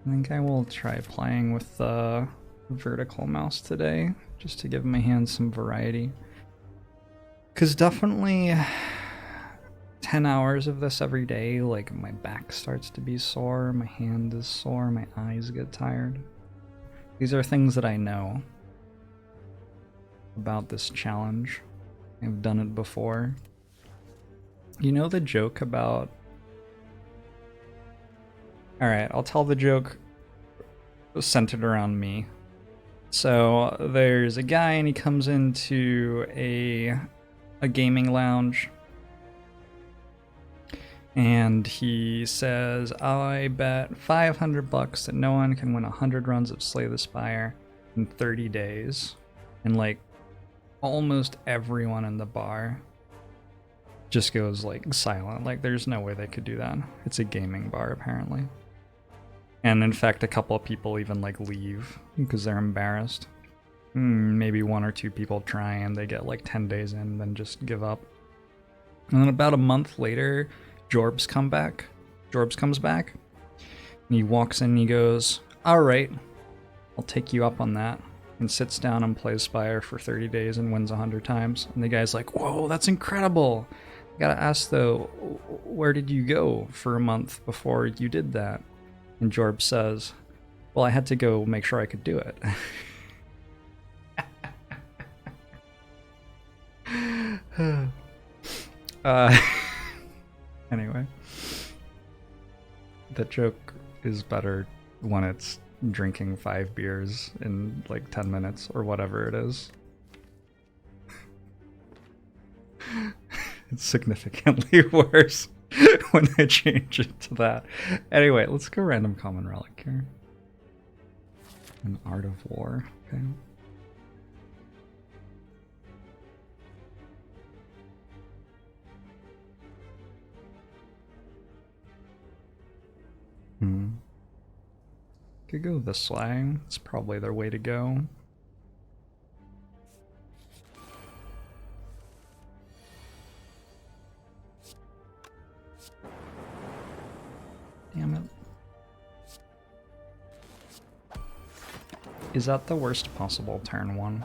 I think I will try playing with the vertical mouse today, just to give my hands some variety. Because definitely 10 hours of this every day, like my back starts to be sore, my hand is sore, my eyes get tired. These are things that I know about this challenge. I've done it before. You know the joke about... Alright, I'll tell the joke centered around me. So there's a guy and he comes into a gaming lounge and he says, I bet 500 bucks that no one can win 100 runs of Slay the Spire in 30 days. And like almost everyone in the bar just goes like silent. Like there's no way they could do that. It's a gaming bar apparently. And in fact, a couple of people even like leave because they're embarrassed. Maybe one or two people try and they get like 10 days in, then just give up. And then about a month later, Jorbs comes back. And he walks in and he goes, all right, I'll take you up on that. And sits down and plays Spire for 30 days and wins 100 times. And the guy's like, whoa, that's incredible. I gotta ask though, where did you go for a month before you did that? And Jorbs says, well, I had to go make sure I could do it. Anyway. That joke is better when it's drinking 5 beers in like 10 minutes or whatever it is. It's significantly worse when I change it to that. Anyway, let's go random common relic here. An Art of War, okay. Could go this way. It's probably their way to go. Damn it. Is that the worst possible turn one?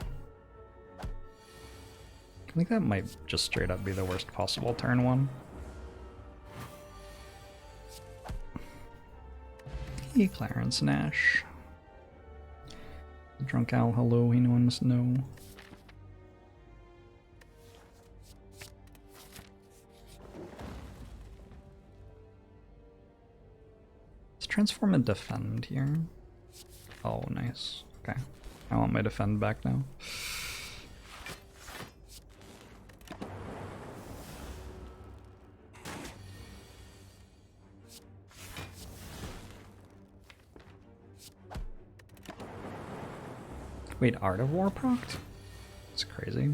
I think that might just straight up be the worst possible turn one. Hey, Clarence Nash. Drunk Owl, hello, anyone must know. Let's transform and defend here. Oh, nice. Okay. I want my defend back now. Wait, Art of War procced? It's crazy.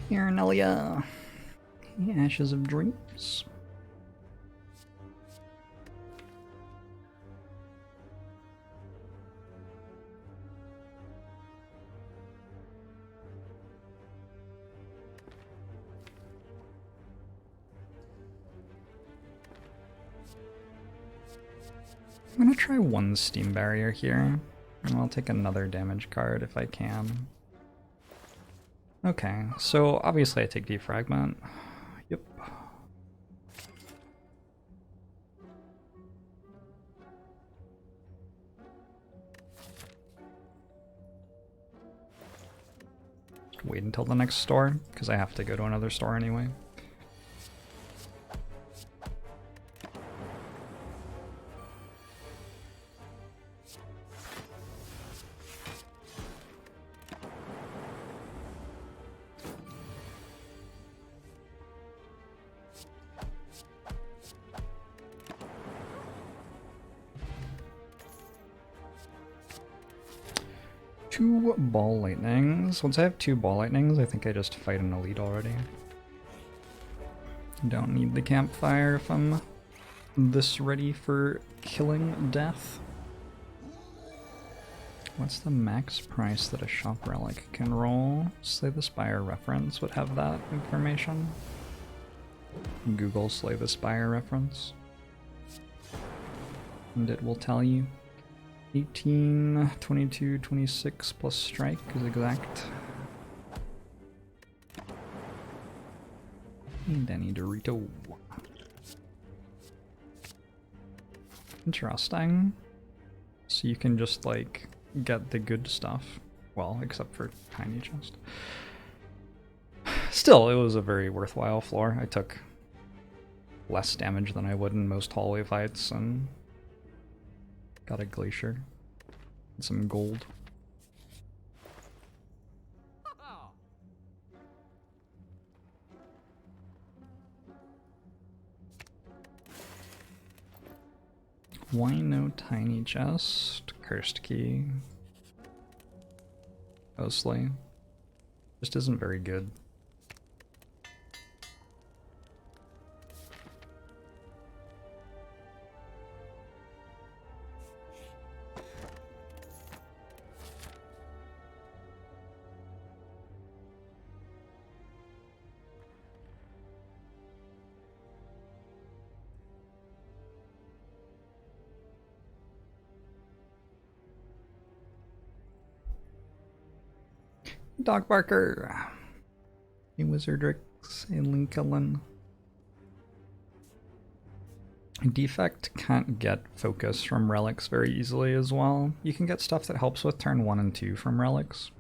Here, Nelia. The Ashes of Dreams. I'm gonna try one Steam Barrier here, and I'll take another damage card if I can. Okay, so obviously I take Defragment. Yep. Just wait until the next store, because I have to go to another store anyway. Two Ball Lightnings. Once I have 2 Ball Lightnings, I think I just fight an elite already. Don't need the campfire if I'm this ready for killing death. What's the max price that a shop relic can roll? Say the Spire reference would have that information. Google Slay the Spire reference. And it will tell you 18, 22, 26 plus strike is exact. And any Dorito. Interesting. So you can just like get the good stuff. Well, except for Tiny Chest. Still, it was a very worthwhile floor. I took less damage than I would in most hallway fights and got a glacier and some gold. Why no Tiny Chest? Cursed Key. Mostly. Just isn't very good. Dog Barker, a Wizardrix, a Lincoln. Defect can't get focus from relics very easily as well. You can get stuff that helps with turn 1 and 2 from relics,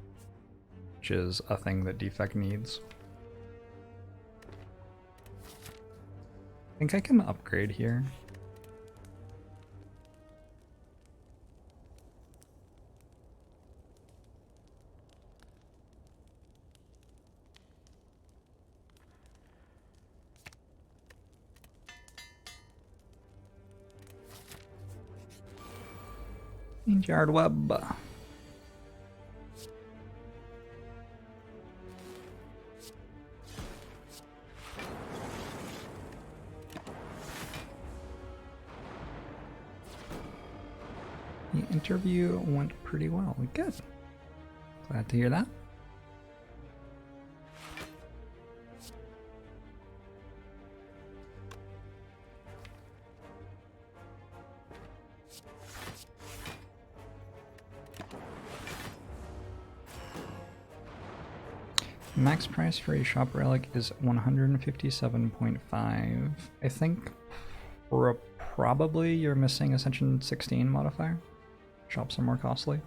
which is a thing that Defect needs. I think I can upgrade here. Yard Web. The interview went pretty well. Good. Glad to hear that. Max price for a shop relic is 157.5. I think probably you're missing Ascension 16 modifier. Shops are more costly.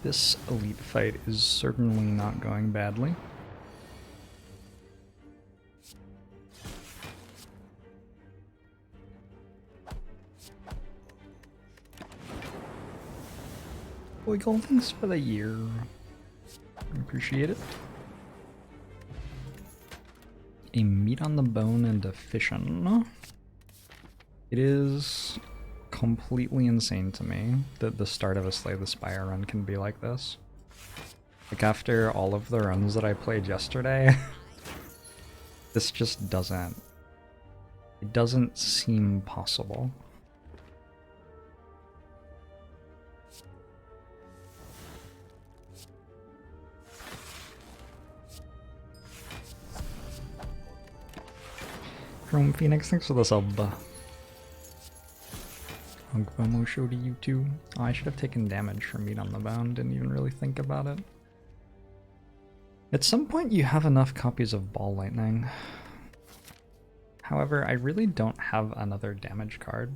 This elite fight is certainly not going badly. Boy, gold, thanks for the year. I appreciate it. A meat on the bone and a fission. It is completely insane to me that the start of a Slay the Spire run can be like this. Like after all of the runs that I played yesterday, this just doesn't seem possible. Chrome Phoenix, thanks for the sub. Fomo show to you too. Oh, I should have taken damage from Meat on the Bone, didn't even really think about it. At some point you have enough copies of Ball Lightning. However, I really don't have another damage card.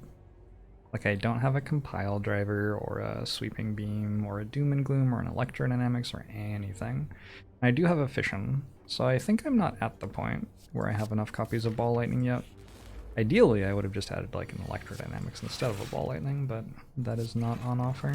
Like I don't have a Compile Driver or a Sweeping Beam or a Doom and Gloom or an Electrodynamics or anything. I do have a Fission, so I think I'm not at the point where I have enough copies of Ball Lightning yet. Ideally, I would have just added like an electrodynamics instead of a ball lightning, but that is not on offer.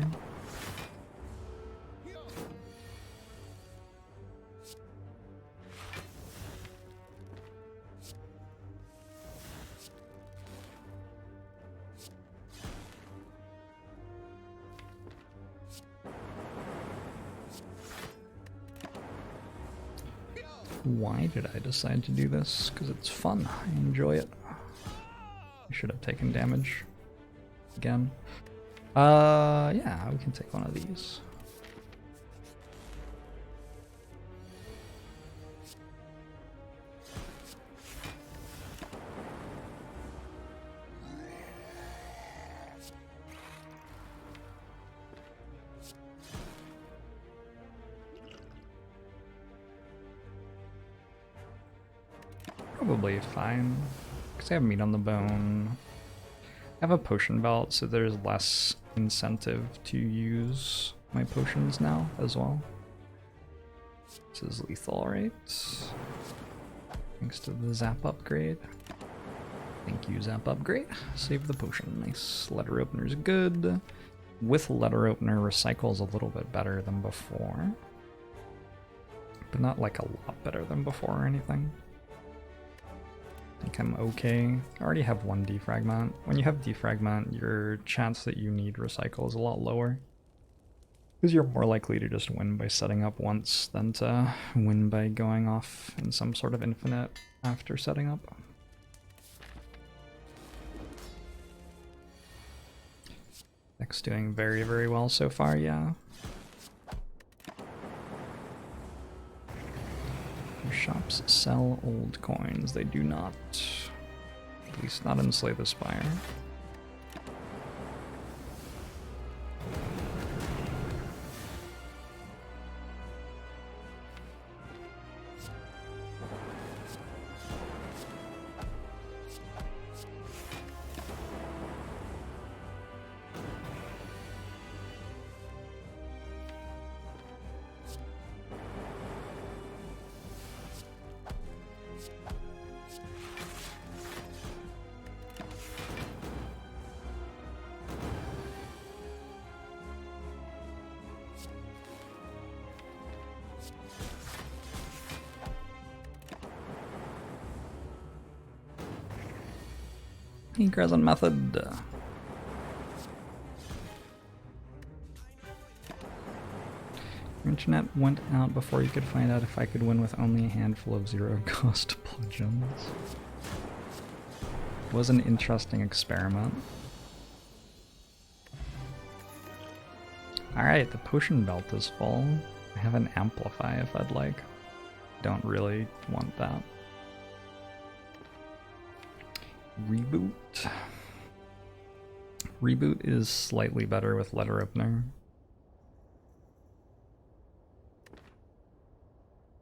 Why did I decide to do this? Because it's fun. I enjoy it. I should have taken damage again. Yeah, we can take one of these. Probably fine, because I have meat on the bone. I have a potion belt, so there's less incentive to use my potions now as well. This is lethal, right? Thanks to the zap upgrade. Thank you, zap upgrade. Save the potion. Nice. Letter opener's good. With letter opener, recycle's a little bit better than before. But not like a lot better than before or anything. I think I'm okay. I already have one defragment. When you have defragment, your chance that you need recycle is a lot lower. Because you're more likely to just win by setting up once than to win by going off in some sort of infinite after setting up. Deck's doing very, very well so far, yeah. Shops sell old coins. They do not. At least not in Slay the Spire. Crescent method. Your internet went out before you could find out if I could win with only a handful of zero-cost plugins. It was an interesting experiment. Alright, the potion belt is full. I have an amplify if I'd like. Don't really want that. Reboot. Reboot is slightly better with letter opener.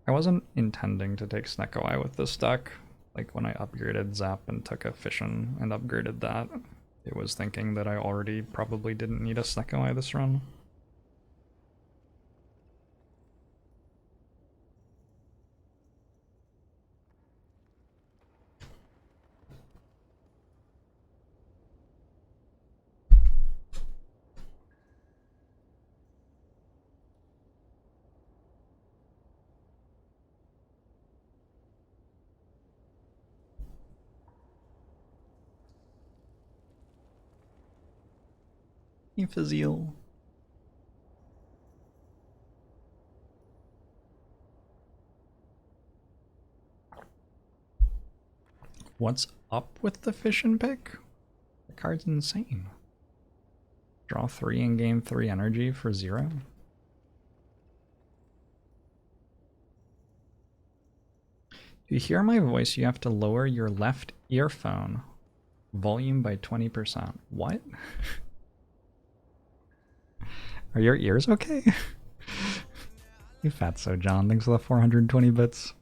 I wasn't intending to take Snecko with this deck. Like when I upgraded Zap and took a Fission and upgraded that, it was thinking that I already probably didn't need a Snecko this run. Fazil. What's up with the Fission pick? The card's insane. Draw 3 and gain 3 energy for 0. To hear my voice, you have to lower your left earphone volume by 20%. What? Are your ears okay? You fatso, John. Thanks for the 420 bits.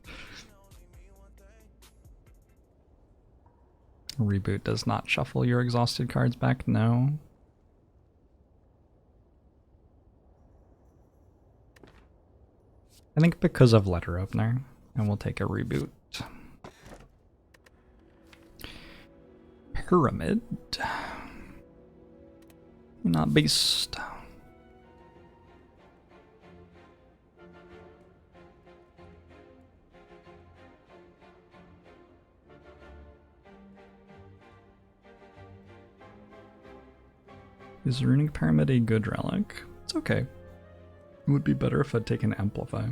Reboot does not shuffle your exhausted cards back, no. I think because of letter opener, and we'll take a reboot. pyramid. Not beast. Is Runic Pyramid a good relic? It's okay. It would be better if I'd taken Amplify.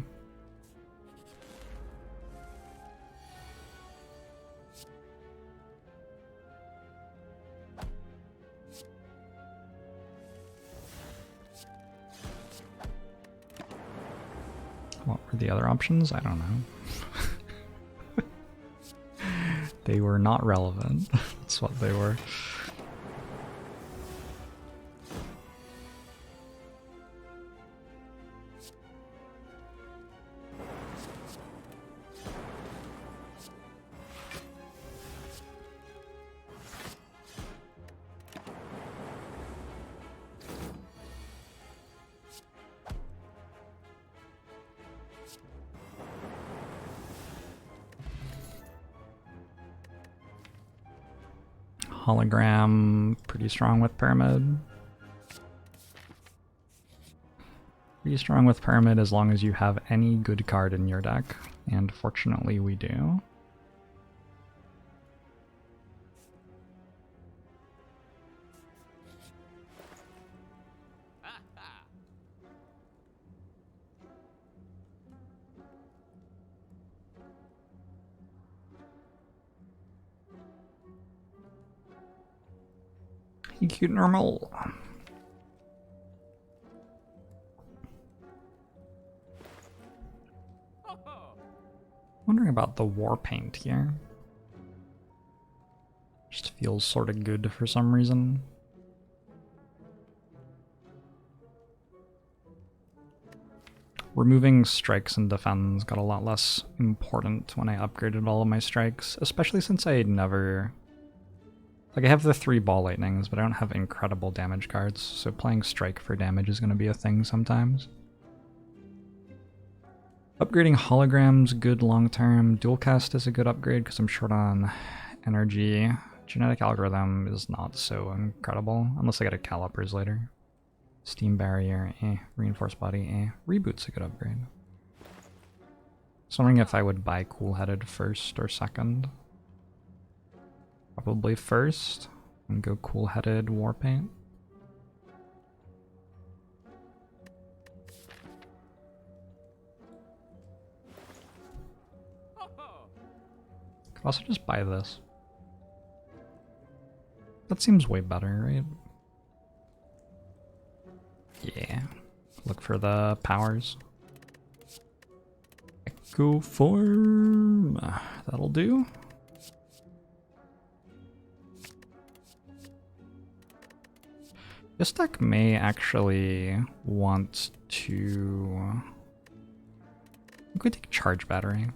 What were the other options? I don't know. They were not relevant. That's what they were. Hologram, pretty strong with Pyramid. Pretty strong with Pyramid as long as you have any good card in your deck, and fortunately we do. Cute normal. Wondering about the war paint here. Just feels sort of good for some reason. Removing strikes and defends got a lot less important when I upgraded all of my strikes, especially since I never... Like, I have the 3 ball lightnings, but I don't have incredible damage cards, so playing strike for damage is going to be a thing sometimes. Upgrading holograms, good long-term. Dual cast is a good upgrade because I'm short on energy. Genetic algorithm is not so incredible, unless I get a calipers later. Steam barrier, eh. Reinforced body, eh. Reboot's a good upgrade. So I'm wondering if I would buy cool-headed first or second. Probably first, and go cool-headed Warpaint. Could also just buy this. That seems way better, right? Yeah. Look for the powers. Echo form. That'll do. This deck may actually want to... We could take charge battery.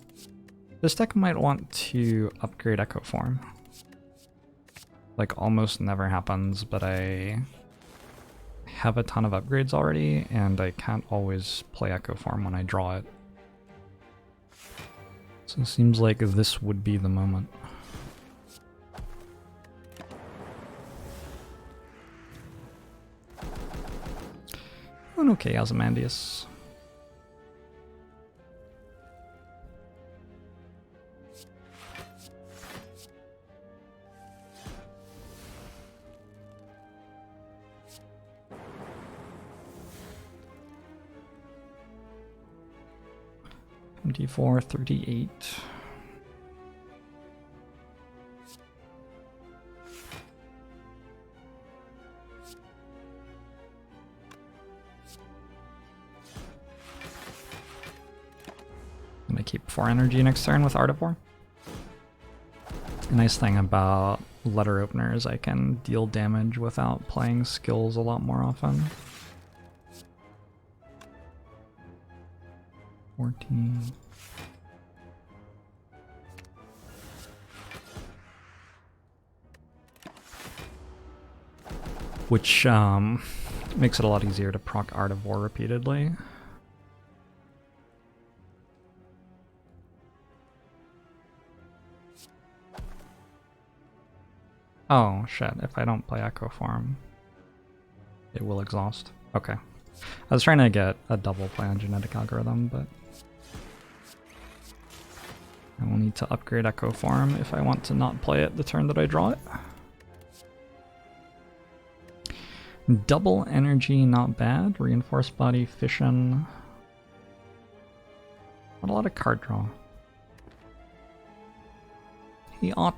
This deck might want to upgrade Echo Form. Like, almost never happens, but I have a ton of upgrades already, and I can't always play Echo Form when I draw it. So it seems like this would be the moment. Okay, Ozymandias. $24, $38. I'm gonna keep 4 energy next turn with Artivore. The nice thing about letter opener is I can deal damage without playing skills a lot more often. 14. Which makes it a lot easier to proc Artivore repeatedly. Oh shit, if I don't play Echo Form, it will exhaust. Okay. I was trying to get a double play on Genetic Algorithm, but I will need to upgrade Echo Form if I want to not play it the turn that I draw it. Double Energy, not bad. Reinforced Body, Fission. Not a lot of card draw. He Ought.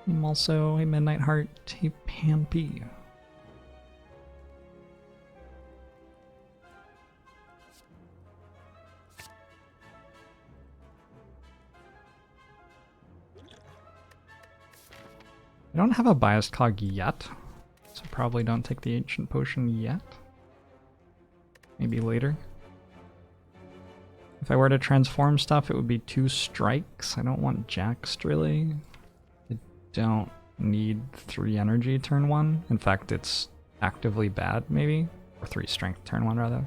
I'm also a Midnight Heart, a Pampy. I don't have a Biased Cog yet, so probably don't take the Ancient Potion yet. Maybe later. If I were to transform stuff, it would be 2 strikes. I don't want Jaxed, really. I don't need 3 energy turn 1. In fact, it's actively bad, maybe? Or 3 strength turn 1, rather.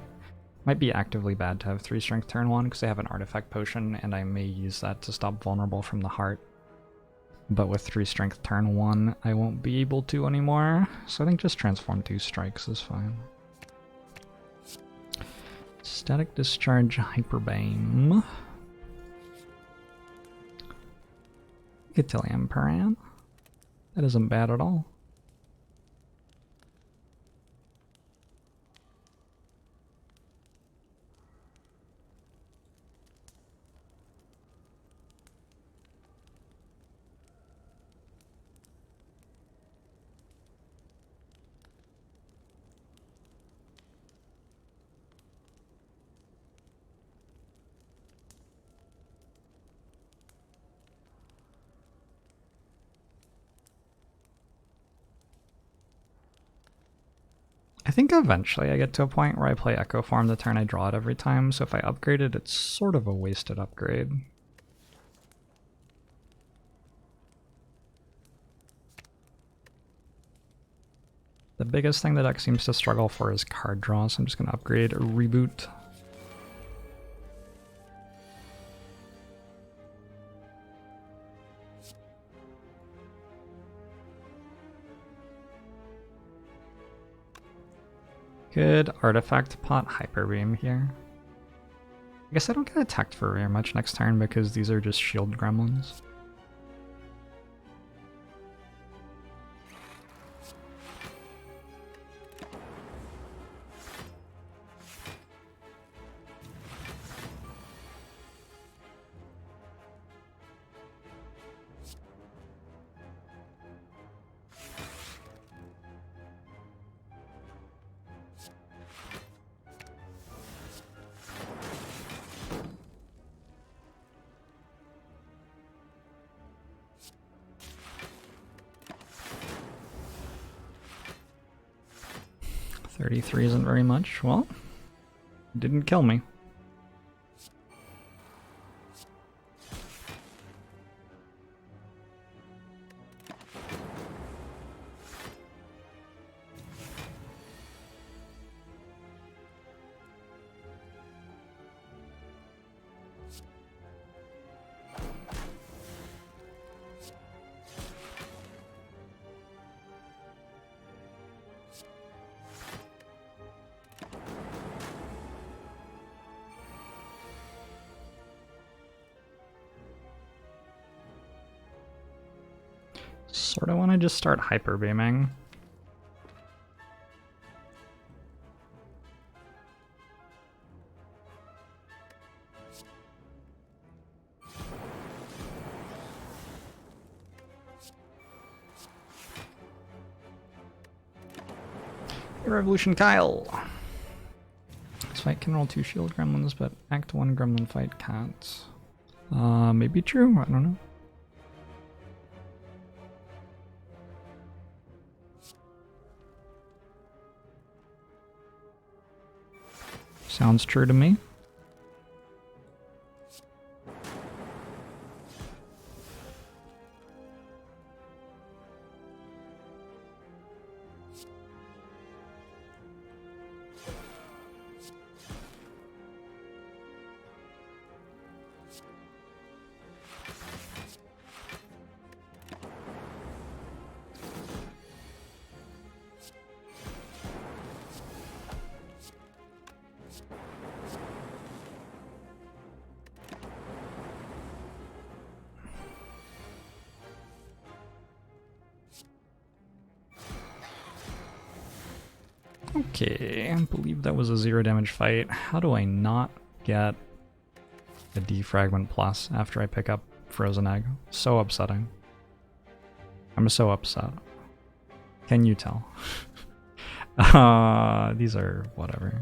Might be actively bad to have 3 strength turn 1, because I have an artifact potion, and I may use that to stop vulnerable from the heart. But with 3 strength turn 1, I won't be able to anymore. So I think just transform 2 strikes is fine. Static Discharge, Hyperbeam. Italian Paran. That isn't bad at all. I think eventually I get to a point where I play Echo Form the turn I draw it every time, so if I upgrade it, it's sort of a wasted upgrade. The biggest thing the deck seems to struggle for is card draw, so I'm just going to upgrade or reboot. Good artifact pot Hyperbeam here. I guess I don't get attacked for very much next turn because these are just shield gremlins. $33 isn't very much. Well, it didn't kill me. Sort of want to just start hyperbeaming. Hey, Revolution Kyle! This fight can roll 2 shield gremlins, but Act 1 gremlin fight can't. Maybe true, I don't know. Sounds true to me. Okay, I believe that was a 0 damage fight. How do I not get a defragment plus after I pick up Frozen Egg? So upsetting. I'm so upset. Can you tell? These are whatever.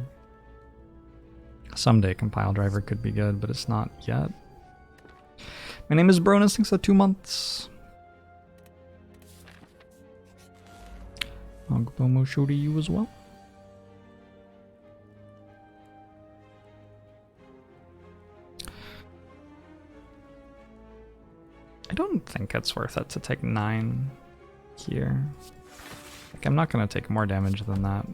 Someday Compile Driver could be good, but it's not yet. My name is Bronus, thanks for 2 months. Agbomo show to you as well. I don't think it's worth it to take 9 here. Like, I'm not going to take more damage than that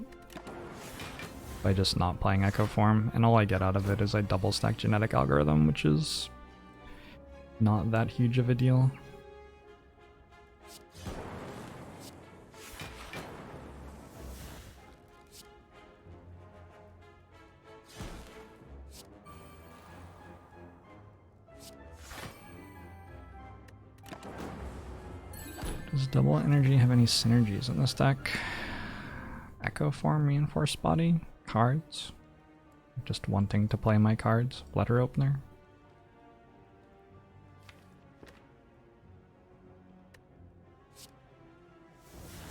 by just not playing Echo Form, and all I get out of it is I double stack Genetic Algorithm, which is not that huge of a deal. Does double energy have any synergies in this deck? Echo Form, Reinforced Body, cards. Just wanting to play my cards. Letter Opener.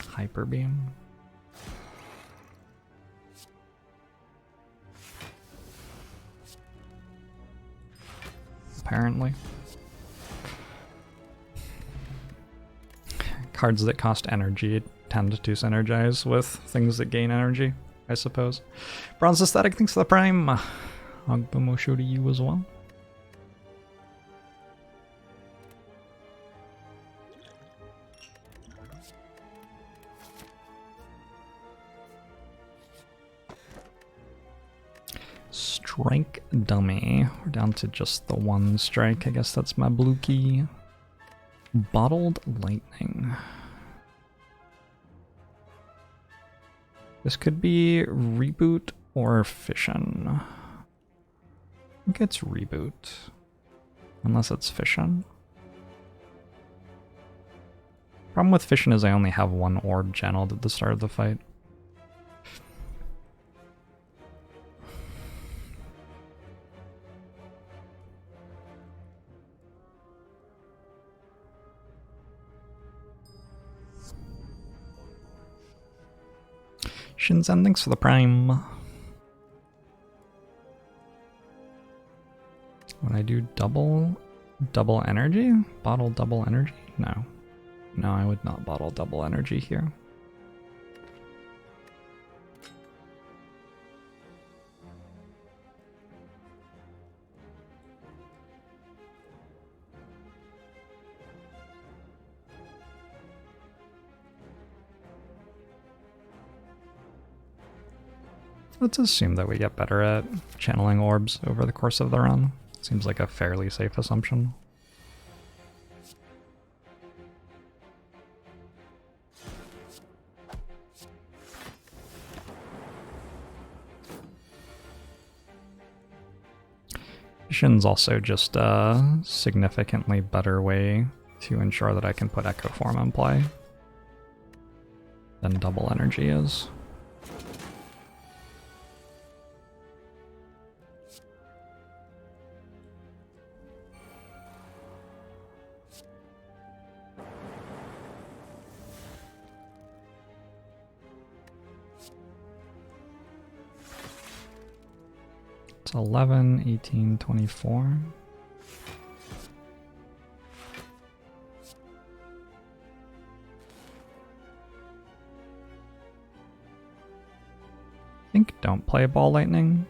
Hyper Beam. Apparently. Cards that cost energy tend to synergize with things that gain energy, I suppose. Bronze Aesthetic, thanks for the Prime. Agbomo show to you as well. Strike Dummy. We're down to just the 1 strike. I guess that's my blue key. Bottled Lightning. This could be Reboot or Fission. I think it's Reboot. Unless it's Fission. Problem with Fission is I only have 1 orb channeled at the start of the fight. Shinzen, thanks for the Prime. Would I do double energy? Bottle double energy? No. No, I would not bottle double energy here. Let's assume that we get better at channeling orbs over the course of the run. Seems like a fairly safe assumption. Fission's also just a significantly better way to ensure that I can put Echo Form in play than double energy is. It's 11, 18, 24. I think don't play Ball Lightning.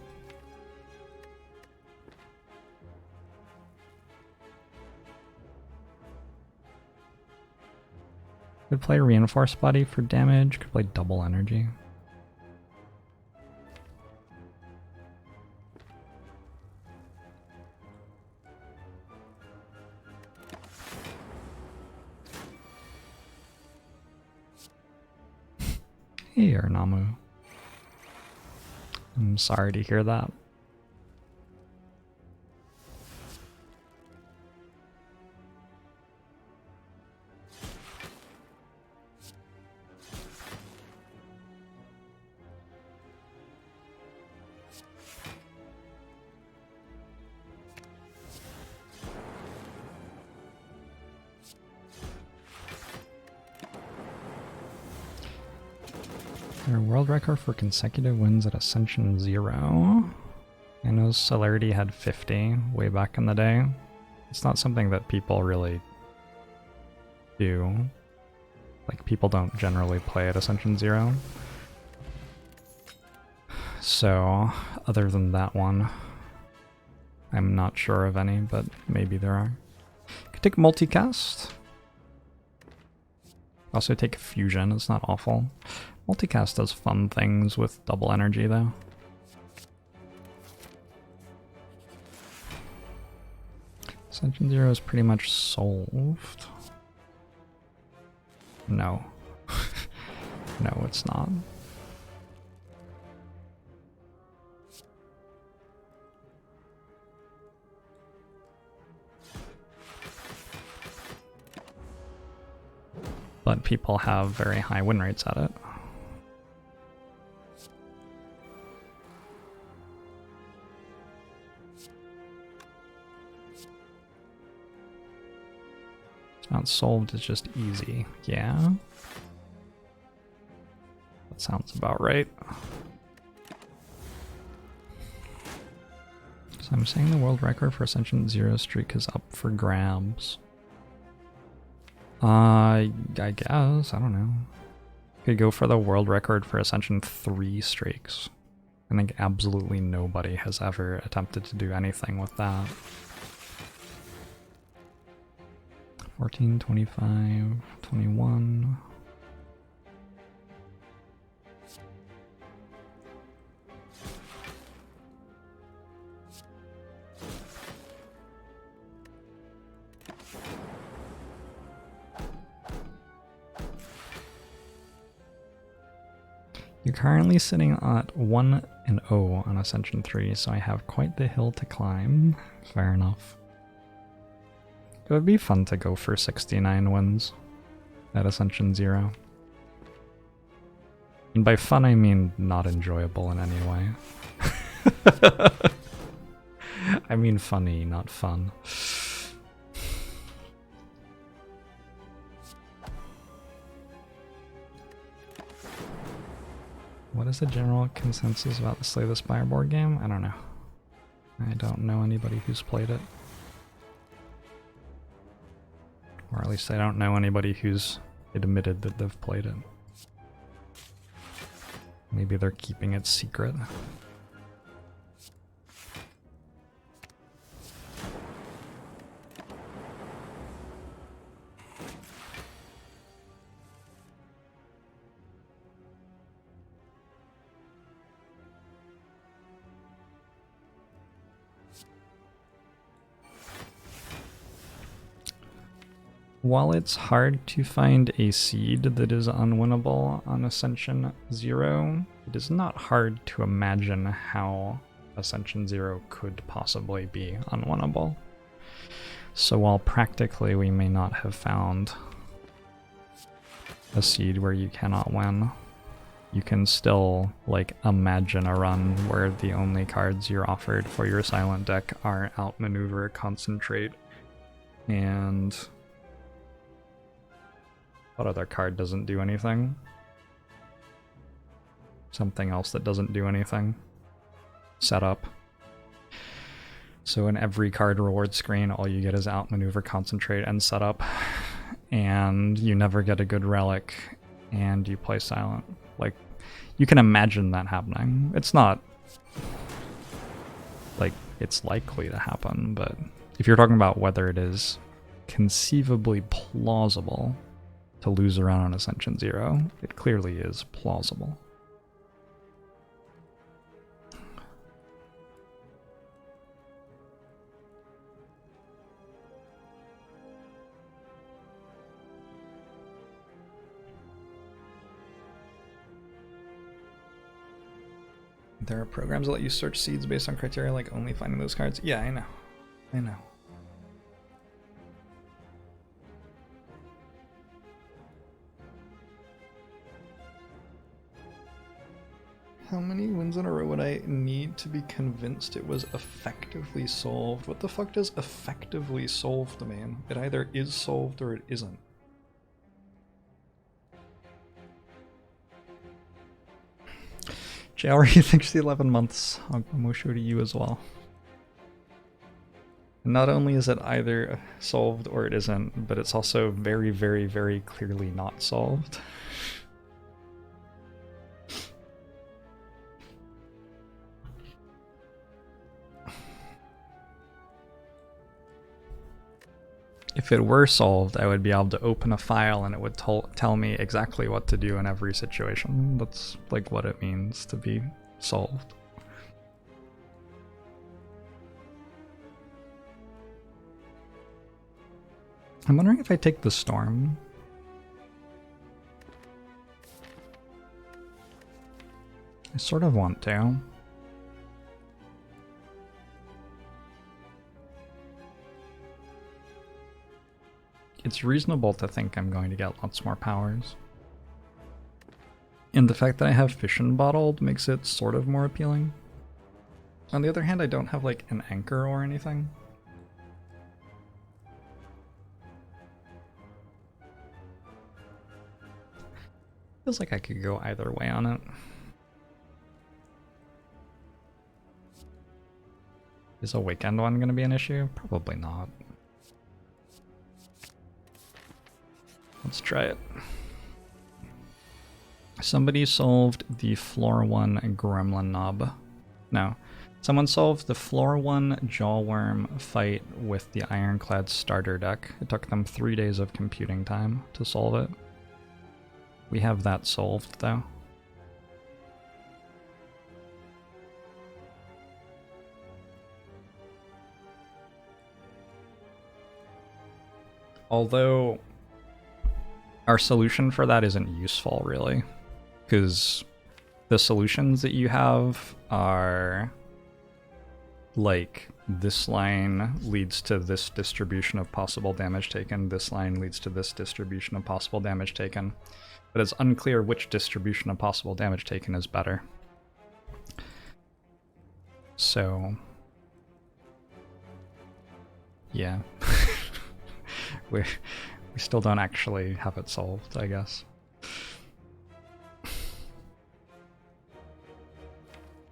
Could play Reinforced Body for damage, could play double energy. Hey, Ernamu. I'm sorry to hear that. Their world record for consecutive wins at Ascension 0. I know Celerity had 50 way back in the day. It's not something that people really do. Like, people don't generally play at Ascension 0. So, other than that one, I'm not sure of any, but maybe there are. Could take multicast. Also take fusion, it's not awful. Multicast does fun things with double energy though. Ascension 0 is pretty much solved. No. No, it's not. But people have very high win rates at it. It's not solved, it's just easy. Yeah. That sounds about right. So I'm saying the world record for Ascension 0 streak is up for grabs. I guess, I don't know. Could go for the world record for Ascension 3 streaks. I think absolutely nobody has ever attempted to do anything with that. 14, 25, 21. You're currently sitting at 1-0 on Ascension 3, so I have quite the hill to climb. Fair enough. It would be fun to go for 69 wins at Ascension 0. And by fun I mean not enjoyable in any way. I mean funny, not fun. What is the general consensus about the Slay the Spire board game? I don't know. I don't know anybody who's played it. Or at least I don't know anybody who's admitted that they've played it. Maybe they're keeping it secret. While it's hard to find a seed that is unwinnable on Ascension 0, it is not hard to imagine how Ascension 0 could possibly be unwinnable. So while practically we may not have found a seed where you cannot win, you can still, like, imagine a run where the only cards you're offered for your silent deck are Outmaneuver, Concentrate, and... what other card doesn't do anything? Something else that doesn't do anything. Setup. So in every card reward screen, all you get is Outmaneuver, Concentrate, and Setup. And you never get a good relic, and you play silent. Like, you can imagine that happening. It's not, like, it's likely to happen, but if you're talking about whether it is conceivably plausible to lose around on Ascension 0, it clearly is plausible. There are programs that let you search seeds based on criteria like only finding those cards. Yeah, I know. I know. How many wins in a row would I need to be convinced it was effectively solved? What the fuck does effectively solved mean? It either is solved or it isn't. JLRE thinks the 11 months. I'll show to you as well. Not only is it either solved or it isn't, but it's also very, very, very clearly not solved. If it were solved, I would be able to open a file and it would tell me exactly what to do in every situation. That's like what it means to be solved. I'm wondering if I take the storm. I sort of want to. It's reasonable to think I'm going to get lots more powers. And the fact that I have fission bottled makes it sort of more appealing. On the other hand, I don't have like an anchor or anything. Feels like I could go either way on it. Is a weekend one going to be an issue? Probably not. Let's try it. Somebody solved the floor 1 gremlin knob. No. Someone solved the floor 1 jawworm fight with the ironclad starter deck. It took them 3 days of computing time to solve it. We have that solved though. Although our solution for that isn't useful really, because the solutions that you have are like this line leads to this distribution of possible damage taken, this line leads to this distribution of possible damage taken, but it's unclear which distribution of possible damage taken is better. So yeah. we still don't actually have it solved, I guess.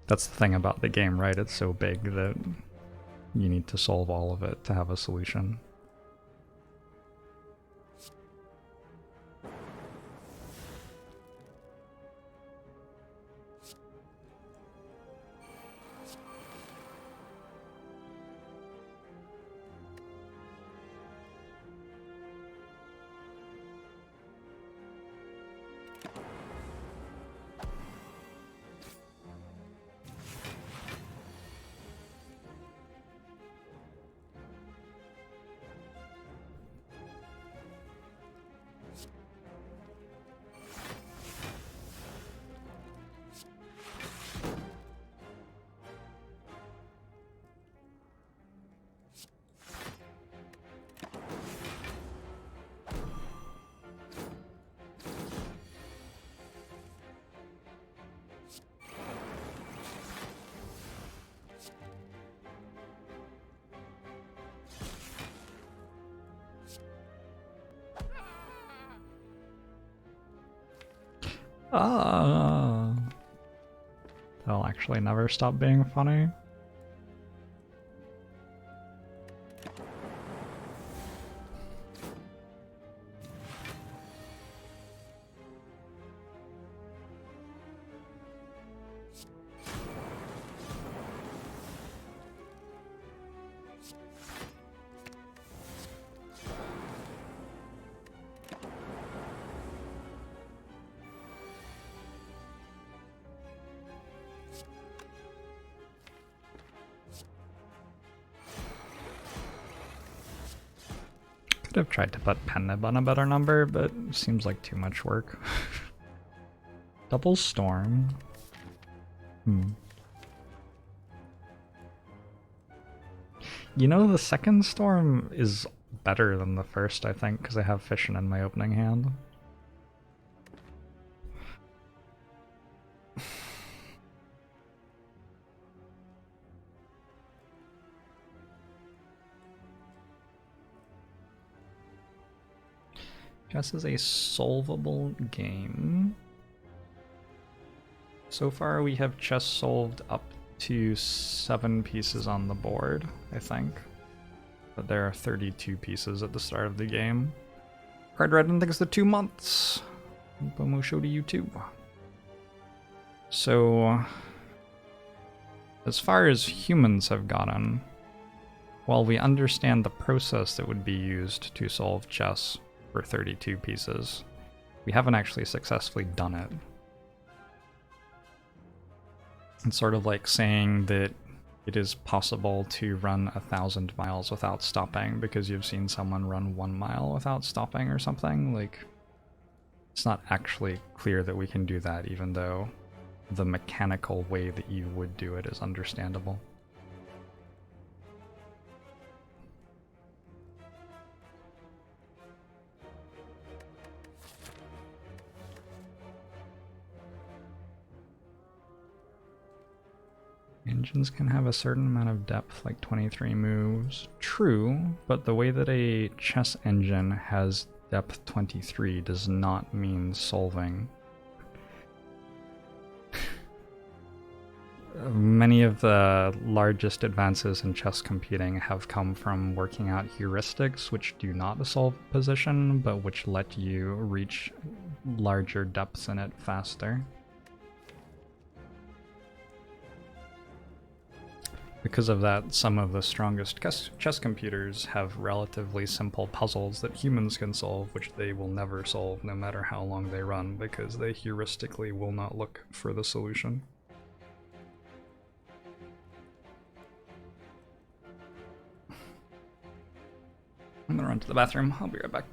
That's the thing about the game, right? It's so big that you need to solve all of it to have a solution. That'll actually never stop being funny. Could have tried to put pen nib on a better number, but it seems like too much work. Double storm. You know, the second storm is better than the first, I think, because I have fission in my opening hand. Chess is a solvable game. So far we have chess solved up to 7 pieces on the board, I think. But there are 32 pieces at the start of the game. Card read in thanks to 2 months. Bomo show to YouTube. So, as far as humans have gotten, while we understand the process that would be used to solve chess for 32 pieces, we haven't actually successfully done it. It's sort of like saying that it is possible to run 1,000 miles without stopping because you've seen someone run 1 mile without stopping or something. Like, it's not actually clear that we can do that, even though the mechanical way that you would do it is understandable. Engines can have a certain amount of depth, like 23 moves. True, but the way that a chess engine has depth 23 does not mean solving. Many of the largest advances in chess computing have come from working out heuristics which do not solve position, but which let you reach larger depths in it faster. Because of that, some of the strongest chess computers have relatively simple puzzles that humans can solve, which they will never solve no matter how long they run, because they heuristically will not look for the solution. I'm gonna run to the bathroom. I'll be right back.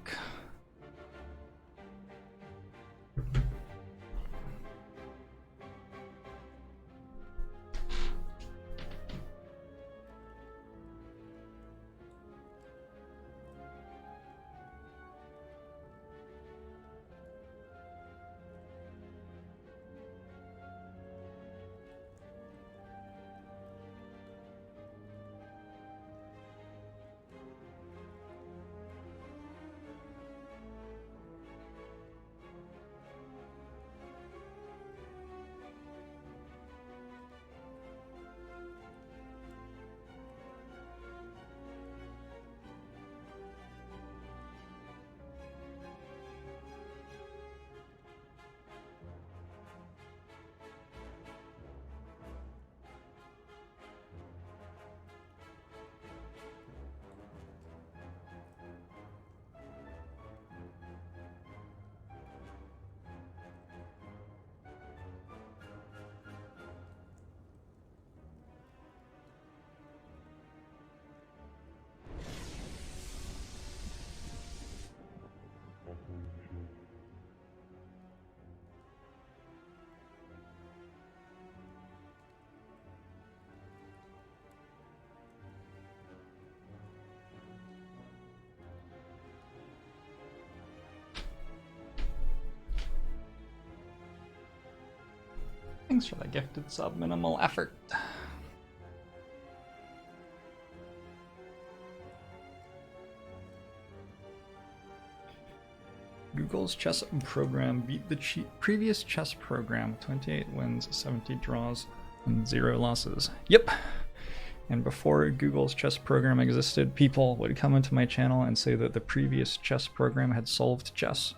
Thanks for that gifted sub, minimal effort. Google's chess program beat the previous chess program, 28 wins, 70 draws, and 0 losses. Yep. And before Google's chess program existed, people would come into my channel and say that the previous chess program had solved chess.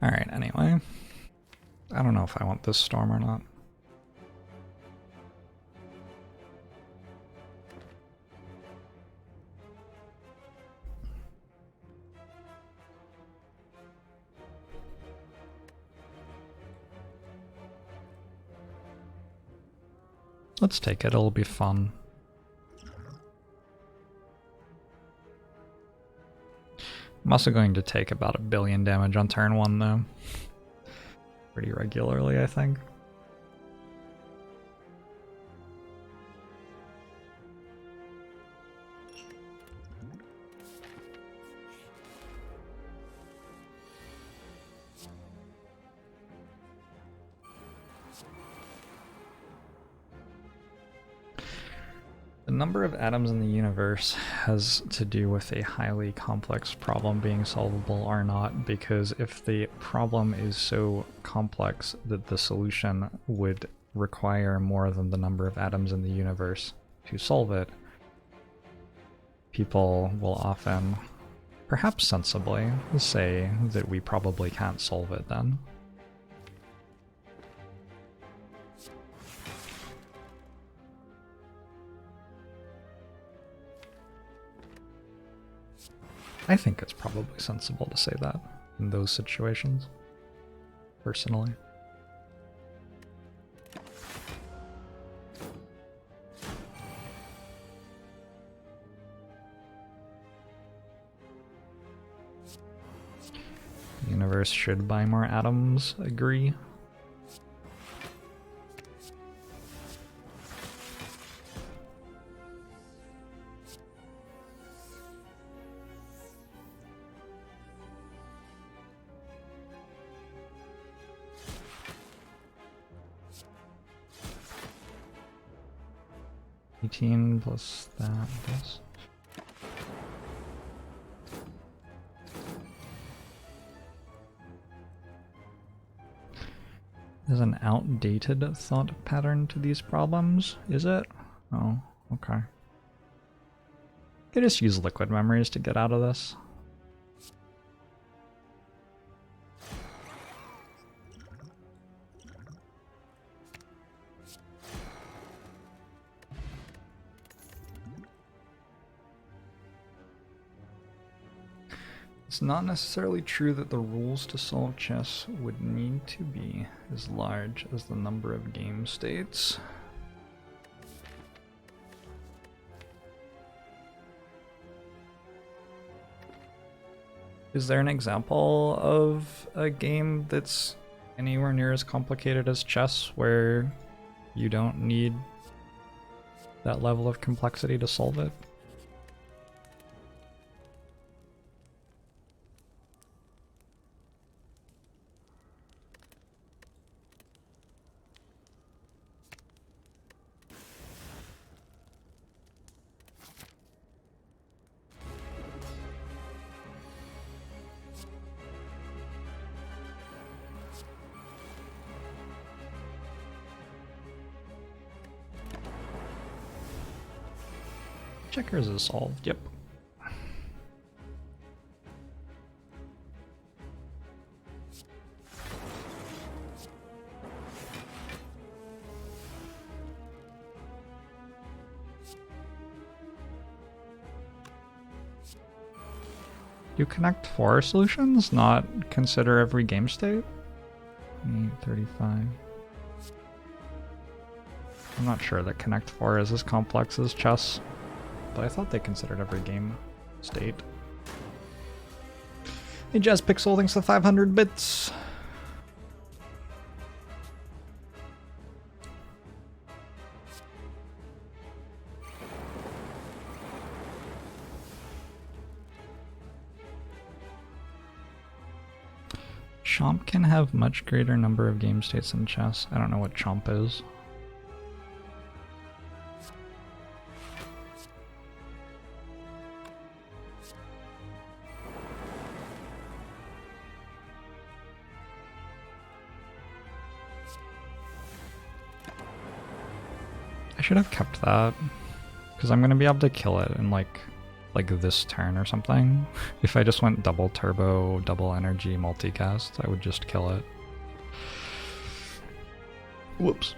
Alright, anyway. I don't know if I want this storm or not. Let's take it, it'll be fun. I'm also going to take about 1 billion damage on turn 1 though. Pretty regularly, I think. number of atoms in the universe has to do with a highly complex problem being solvable or not, because if the problem is so complex that the solution would require more than the number of atoms in the universe to solve it, people will often, perhaps sensibly, say that we probably can't solve it then. I think it's probably sensible to say that in those situations, personally. The universe should buy more atoms, agree. Plus that, plus. There's an outdated thought pattern to these problems, is it? Oh, okay. Could just use liquid memories to get out of this. It's not necessarily true that the rules to solve chess would need to be as large as the number of game states. Is there an example of a game that's anywhere near as complicated as chess where you don't need that level of complexity to solve it? Checkers is solved, yep. Do Connect 4 solutions not consider every game state? 35. I'm not sure that Connect 4 is as complex as chess, but I thought they considered every game state. Hey, Jazz Pixel, thanks for 500 bits. Chomp can have much greater number of game states than chess. I don't know what Chomp is. I should have kept that, because I'm going to be able to kill it in like this turn or something. If I just went double turbo, double energy, multicast, I would just kill it. Whoops.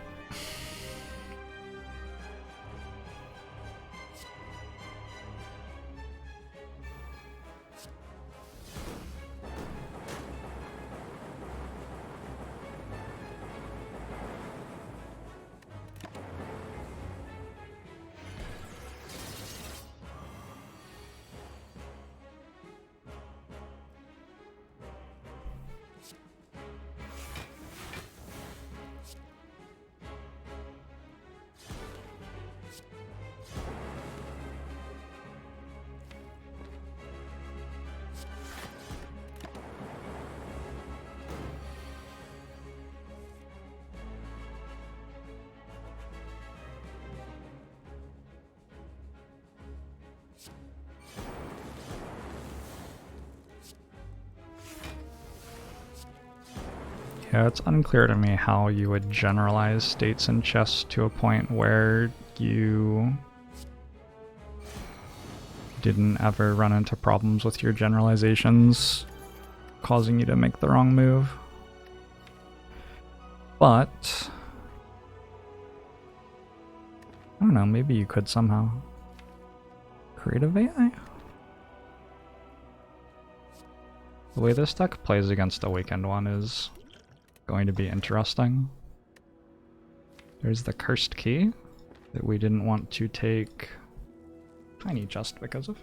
Yeah, it's unclear to me how you would generalize states in chess to a point where you didn't ever run into problems with your generalizations causing you to make the wrong move. But I don't know, maybe you could somehow. Creative AI? The way this deck plays against Awakened one is going to be interesting. There's the Cursed Key that we didn't want to take Tiny just because of.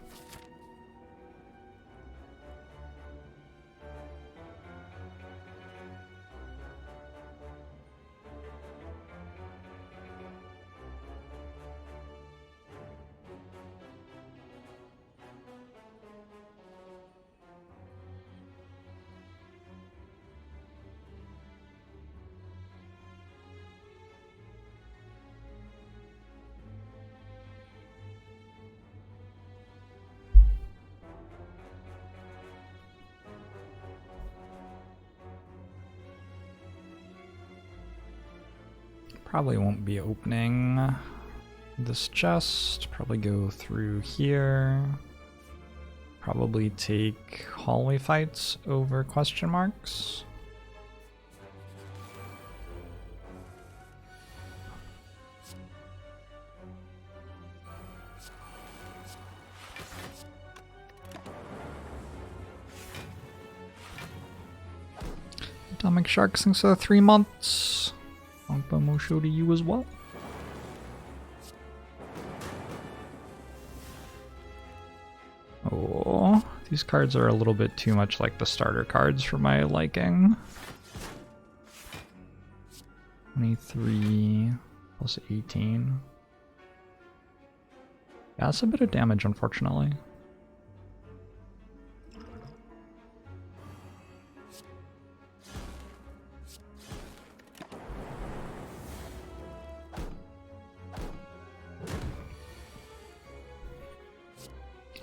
Probably won't be opening this chest. Probably go through here. Probably take hallway fights over question marks. Atomic Shark sinks 3 months. I'll show to you as well. Oh, these cards are a little bit too much like the starter cards for my liking. 23 plus 18. Yeah, that's a bit of damage, unfortunately.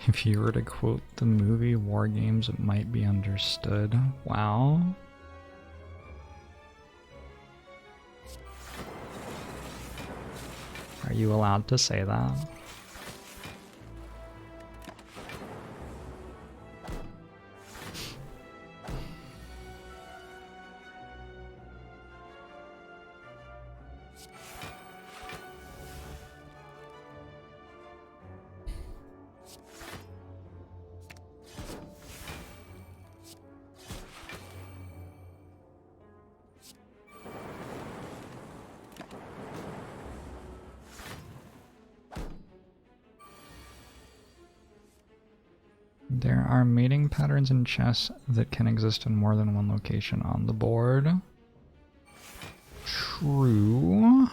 If you were to quote the movie War Games, it might be understood. Wow. Are you allowed to say that? There are mating patterns in chess that can exist in more than one location on the board. True.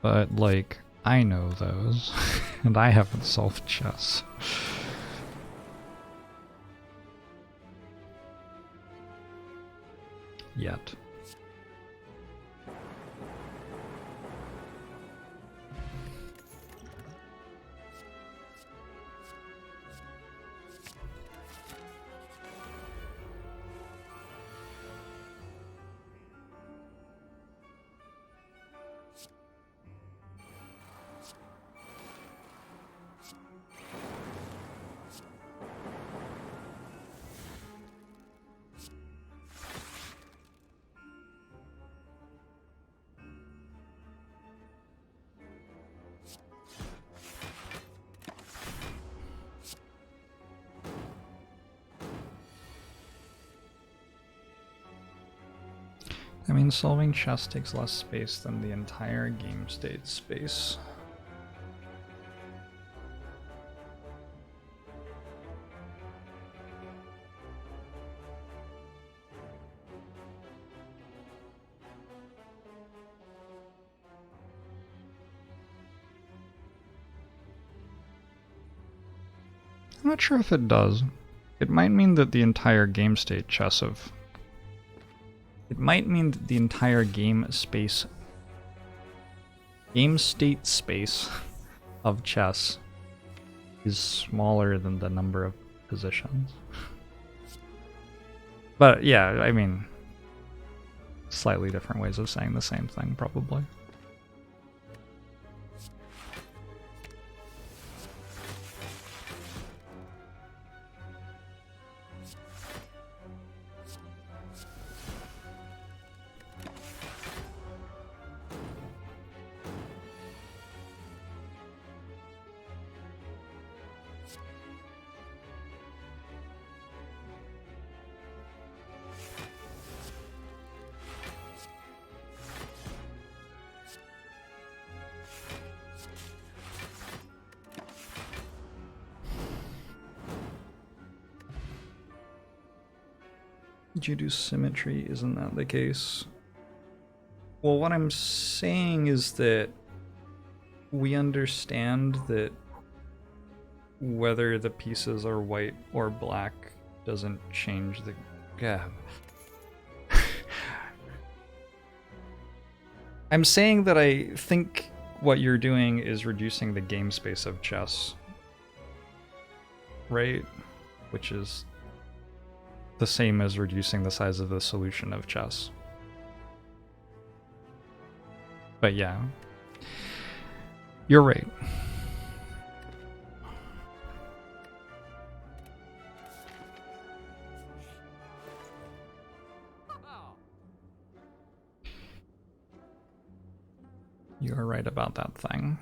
But, like, I know those, and I haven't solved chess. Yet. I mean, solving chess takes less space than the entire game state space. I'm not sure if it does. It might mean that the entire game state chess of... It might mean that the entire game state space of chess is smaller than the number of positions. But yeah, I mean, Slightly different ways of saying the same thing, probably. Due to symmetry, isn't that the case? Well, what I'm saying is that we understand that whether the pieces are white or black doesn't change the gap. I'm saying that I think what you're doing is reducing the game space of chess, right? Which is the same as reducing the size of the solution of chess. But yeah, you're right. You're right about that thing.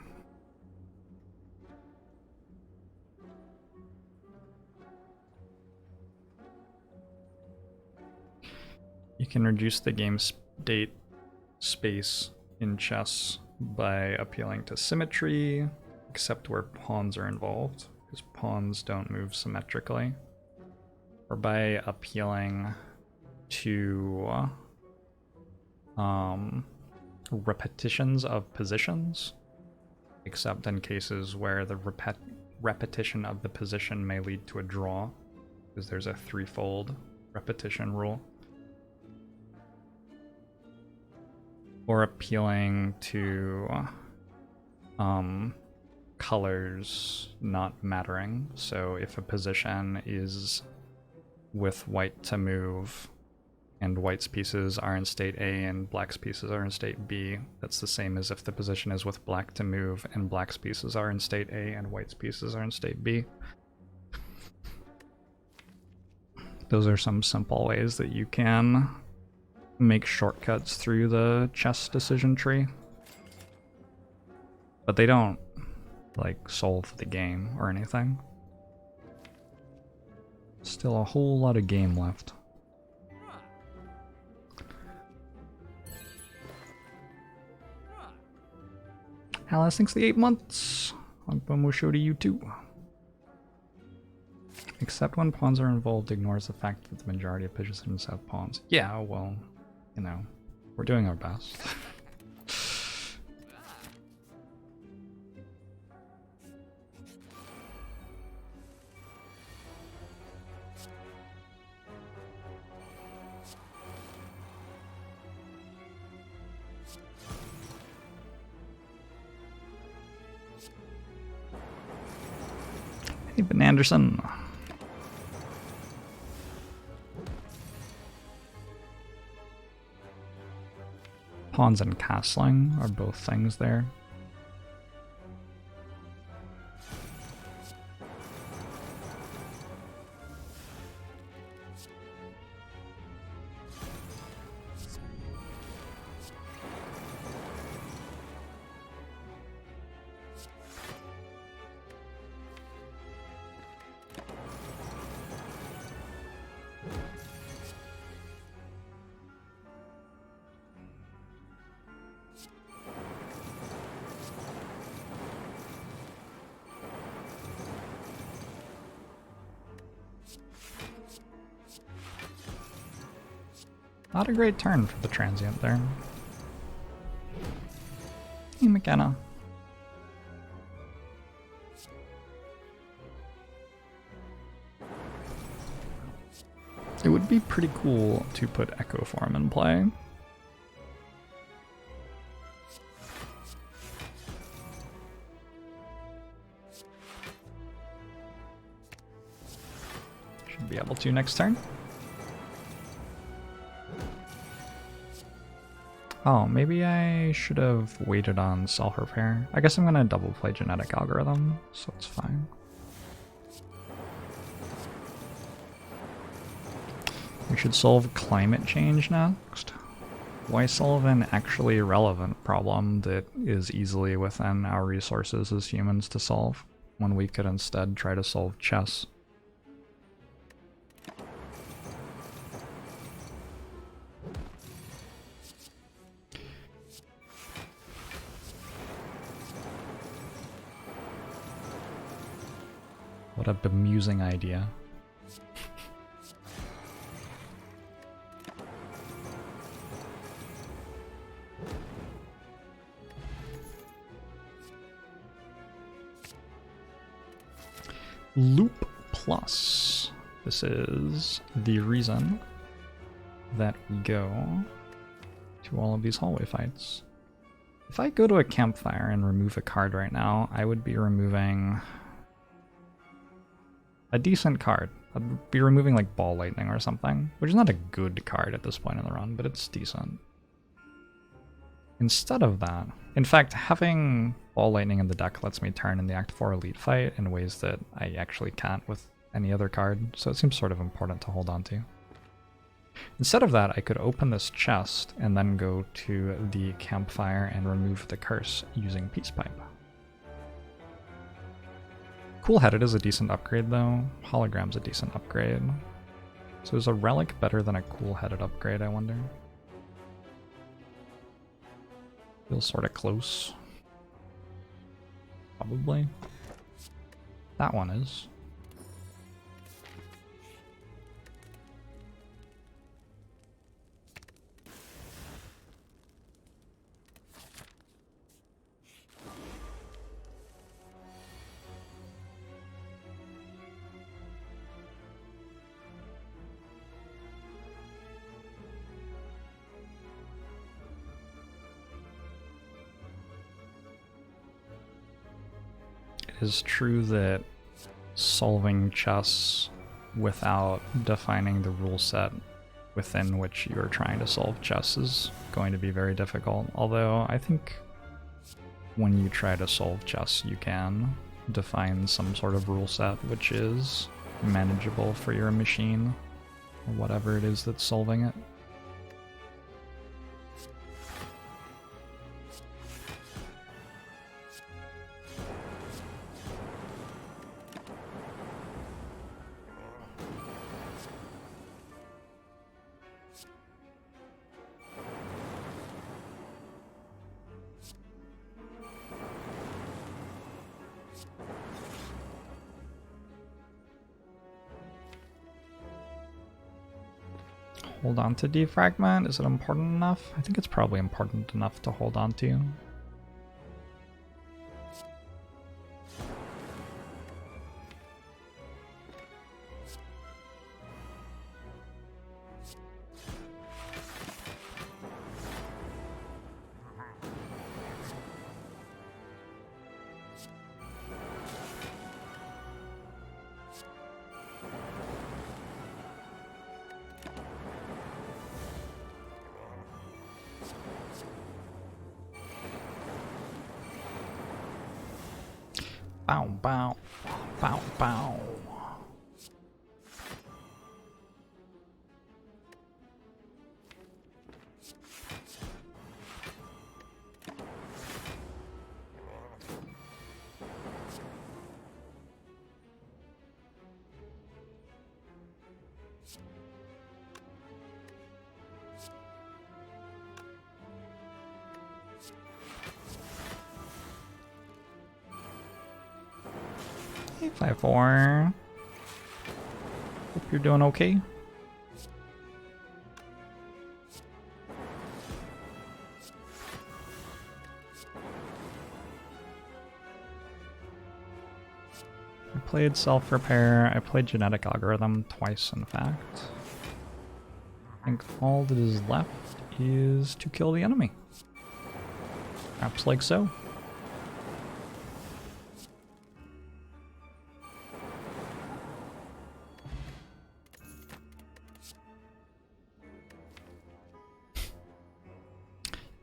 You can reduce the game state space in chess by appealing to symmetry, except where pawns are involved, because pawns don't move symmetrically, or by appealing to repetitions of positions, except in cases where the repetition of the position may lead to a draw, because there's a threefold repetition rule. Or appealing to colors not mattering. So if a position is with white to move and white's pieces are in state A and black's pieces are in state B, that's the same as if the position is with black to move and black's pieces are in state A and white's pieces are in state B. Those are some simple ways that you can make shortcuts through the chess decision tree. But they don't, like, solve the game or anything. Still a whole lot of game left. Alice thinks the 8 months. I'll show to you too. Except when pawns are involved, ignores the fact that the majority of positions have pawns. Yeah, well, you know, we're doing our best. Hey, Ben Anderson. Pawns and castling are both things there. Not a great turn for the transient there. Hey, McKenna. It would be pretty cool to put Echo Form in play. Should be able to next turn. Oh, maybe I should have waited on self-repair. I guess I'm gonna double play genetic algorithm, so it's fine. We should solve climate change next. Why solve an actually relevant problem that is easily within our resources as humans to solve, when we could instead try to solve chess? What a bemusing idea. Loop plus. This is the reason that we go to all of these hallway fights. If I go to a campfire and remove a card right now, I would be removing a decent card. I'd be removing like Ball Lightning or something, which is not a good card at this point in the run, but it's decent. Instead of that, in fact, having Ball Lightning in the deck lets me turn in the Act 4 Elite fight in ways that I actually can't with any other card, so it seems sort of important to hold on to. Instead of that, I could open this chest and then go to the campfire and remove the curse using Peace Pipe. Cool-Headed is a decent upgrade though. Hologram's a decent upgrade. So is a Relic better than a Cool-Headed upgrade, I wonder? Feels sort of close. Probably. That one is. It is true that solving chess without defining the rule set within which you are trying to solve chess is going to be very difficult. Although I think when you try to solve chess, you can define some sort of rule set which is manageable for your machine or whatever it is that's solving it. Hold on to Defragment? Is it important enough? I think it's probably important enough to hold on to. Bow, bow, bow, bow. Hey, 5-4. Hope you're doing okay. I played Self-Repair, I played Genetic Algorithm twice in fact. I think all that is left is to kill the enemy. Perhaps like so.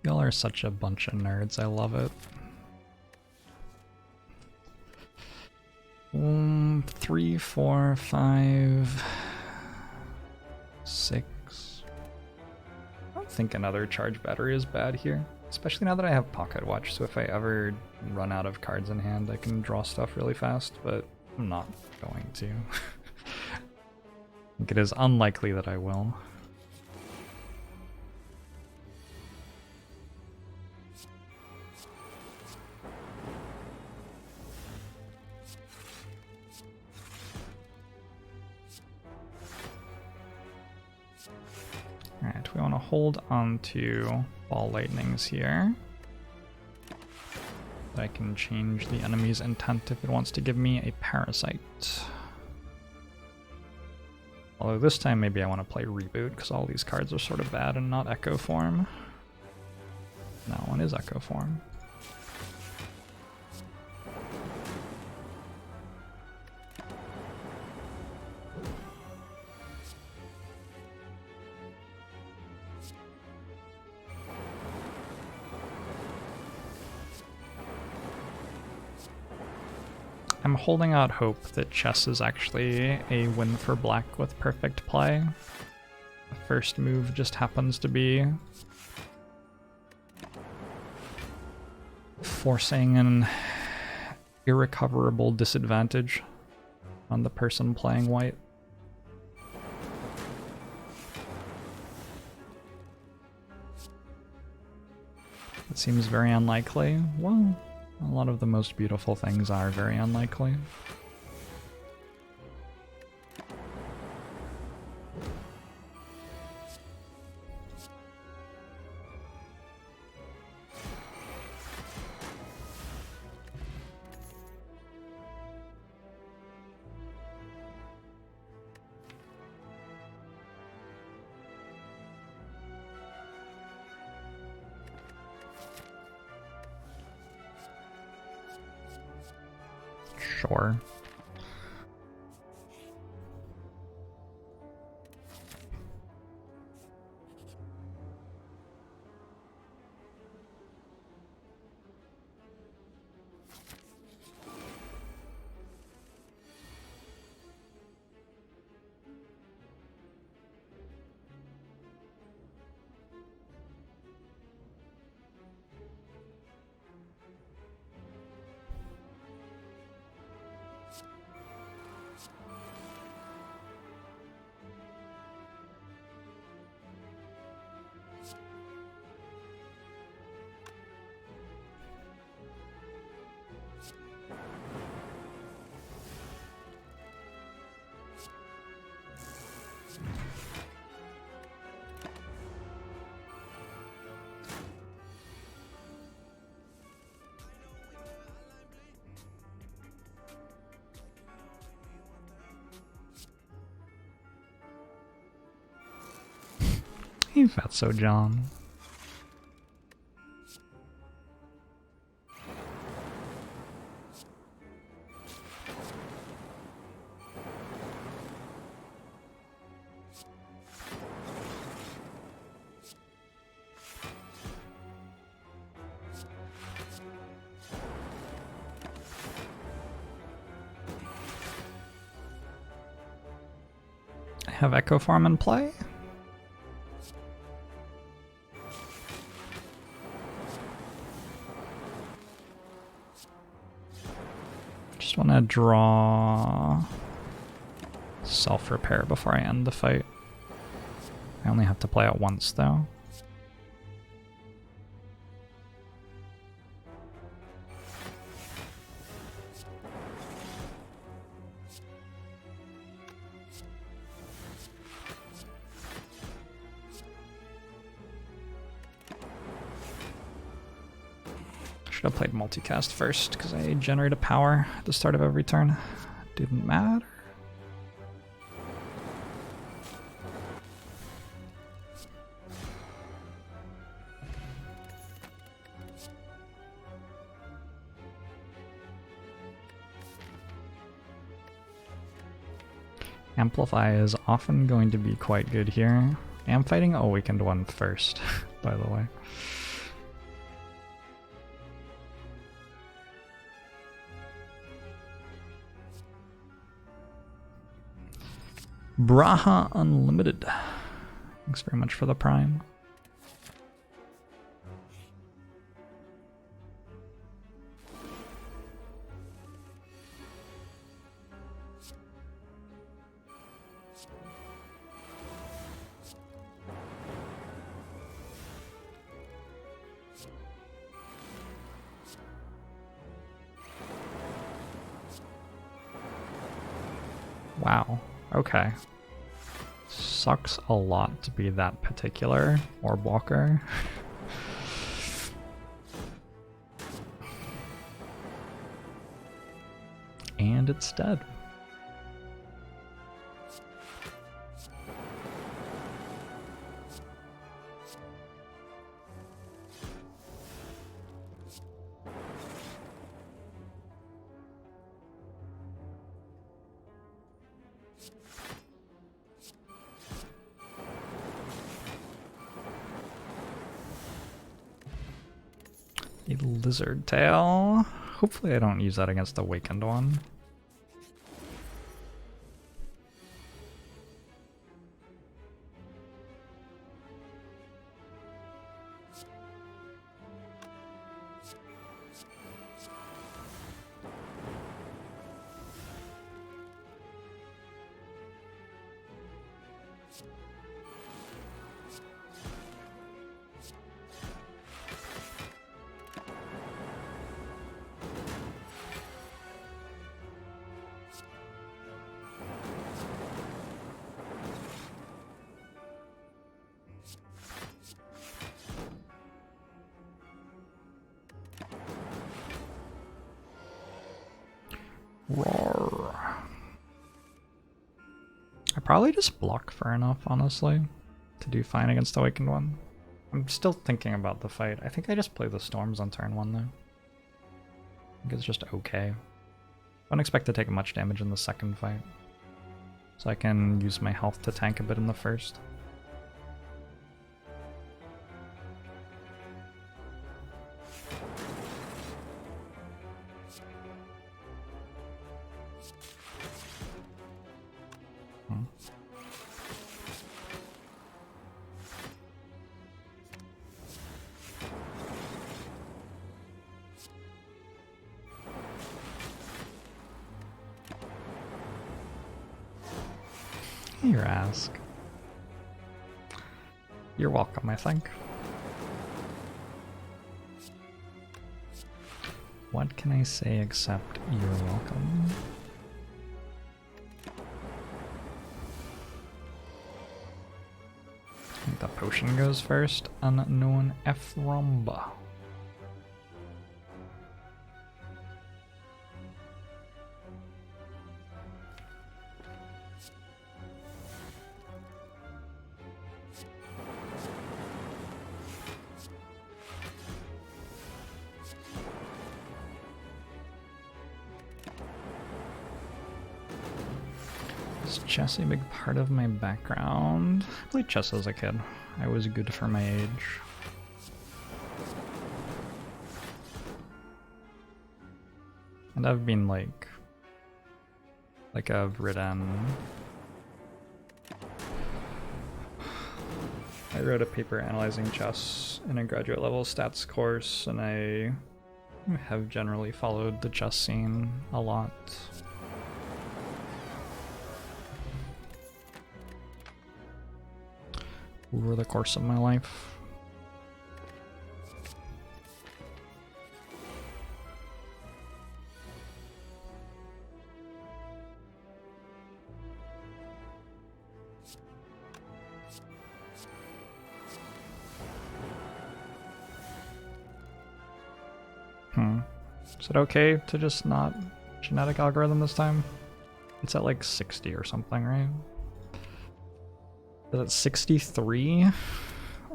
Y'all are such a bunch of nerds. I love it. 3, 4, 5, 6. I don't think another charge battery is bad here, especially now that I have Pocket Watch, so if I ever run out of cards in hand, I can draw stuff really fast, but I'm not going to. I think it is unlikely that I will. Alright, we want to hold on to Ball Lightnings here. I can change the enemy's intent if it wants to give me a Parasite. Although this time maybe I want to play Reboot because all these cards are sort of bad and not Echo form. No, one is Echo form. I'm holding out hope that chess is actually a win for black with perfect play. The first move just happens to be forcing an irrecoverable disadvantage on the person playing white. It seems very unlikely. Well, a lot of the most beautiful things are very unlikely. Sure. Hey, Fatso John. I have Echo Farm in play. Just want to draw self-repair before I end the fight. I only have to play it once though. Should have played multicast first because I generate a power at the start of every turn. Didn't matter. Amplify is often going to be quite good here. I'm fighting Awakened one first, by the way. Braha Unlimited. Thanks very much for the Prime. Wow, okay. Sucks a lot to be that particular orb walker. And it's dead. A lizard tail. Hopefully I don't use that against the awakened one. Roar. I probably just block far enough, honestly, to do fine against the Awakened one. I'm still thinking about the fight. I think I just play the Storms on turn 1, though. I think it's just okay. Don't expect to take much damage in the second fight. So I can use my health to tank a bit in the first. Your ask. You're welcome, I think. What can I say except you're welcome? I think the potion goes first. Unknown F-Rumba. Chess a big part of my background. I played chess as a kid. I was good for my age. And I've been like I've written. I wrote a paper analyzing chess in a graduate level stats course, and I have generally followed the chess scene a lot. Over the course of my life. Is it okay to just not genetic algorithm this time? It's at like 60 or something, right? Is it 63?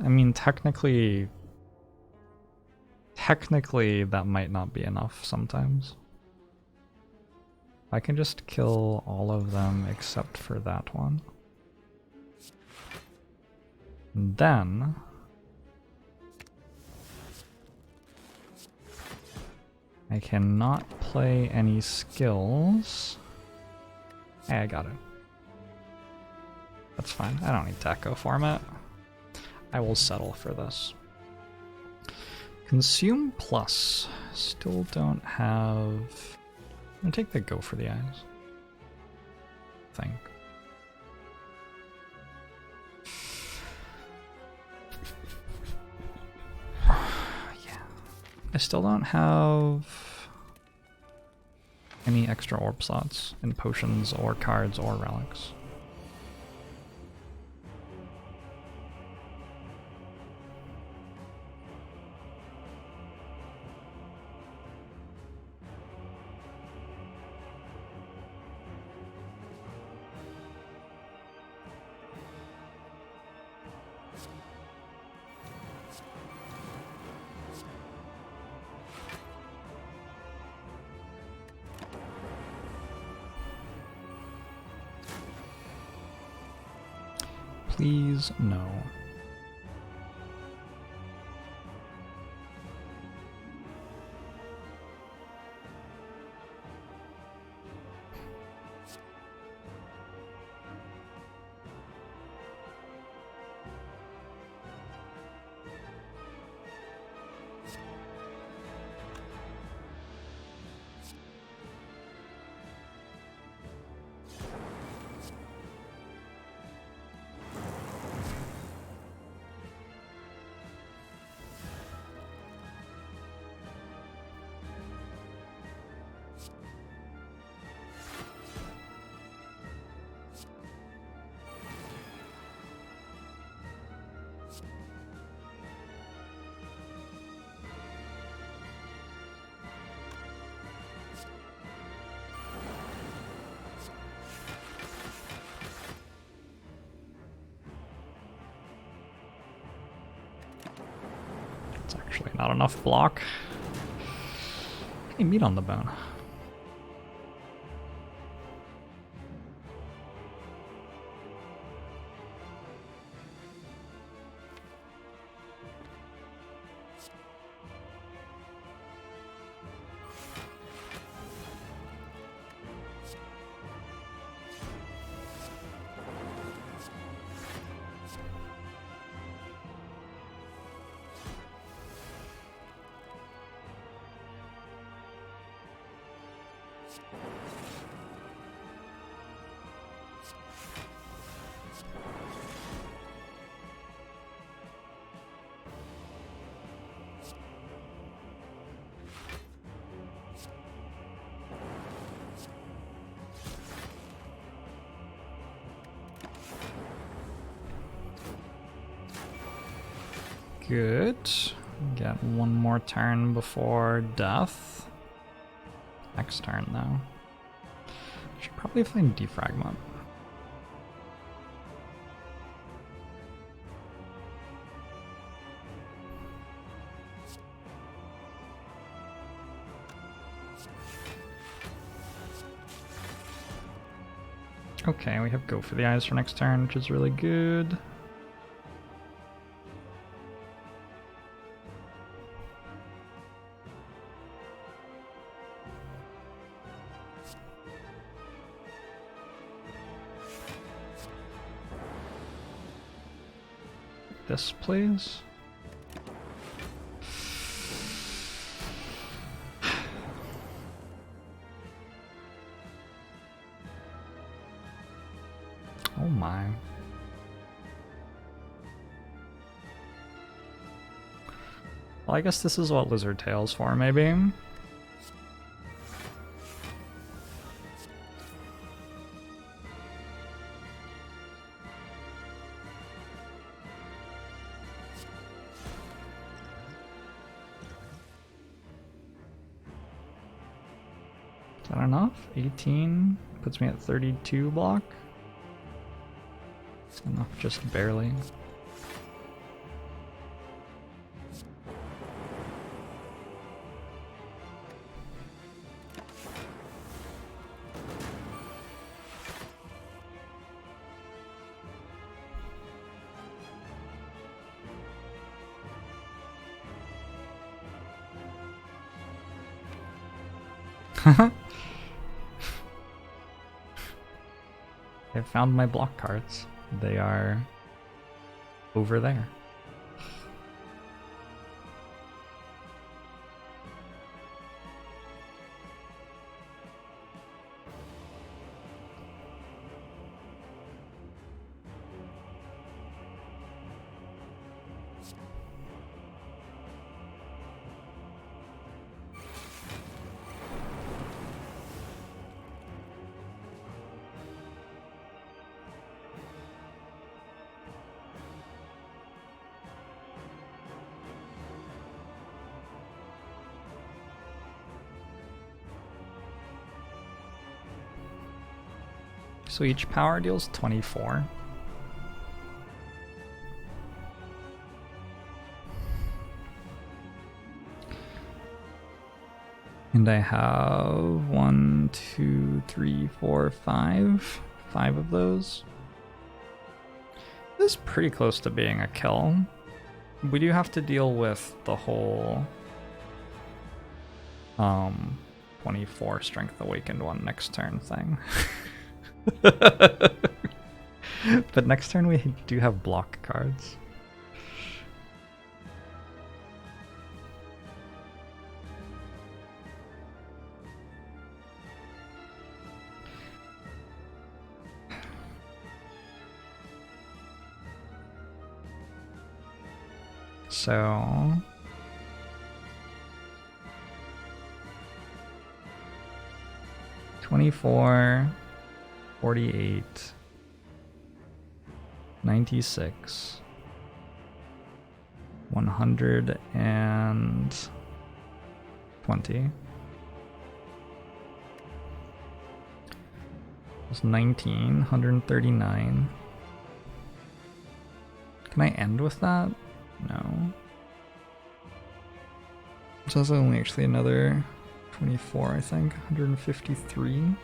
I mean, technically that might not be enough sometimes. I can just kill all of them except for that one. And then I cannot play any skills. Hey, I got it. That's fine. I don't need to echo format. I will settle for this. Consume plus. Still don't have... I'm gonna take the go for the eyes. I think. Yeah. I still don't have any extra orb slots in potions or cards or relics. Please, no. Actually, not enough block. Hey, meat on the bone. Good. Get one more turn before death. Next turn, though. Should probably find defragment. Okay, we have go for the eyes for next turn, which is really good. This, please. Oh my. Well, I guess this is what Lizard Tail's for, maybe. Is that enough? 18 puts me at 32 block. Enough, just barely. I found my block cards. They are over there. So each power deals 24. And I have 1, 2, 3, 4, 5. 5 of those. This is pretty close to being a kill. We do have to deal with the whole 24 Strength Awakened one next turn thing. But next turn we do have block cards. So 24, 48, 96, 120. It's 19, 139. Can I end with that? No. So that's only actually another 24, I think. 153.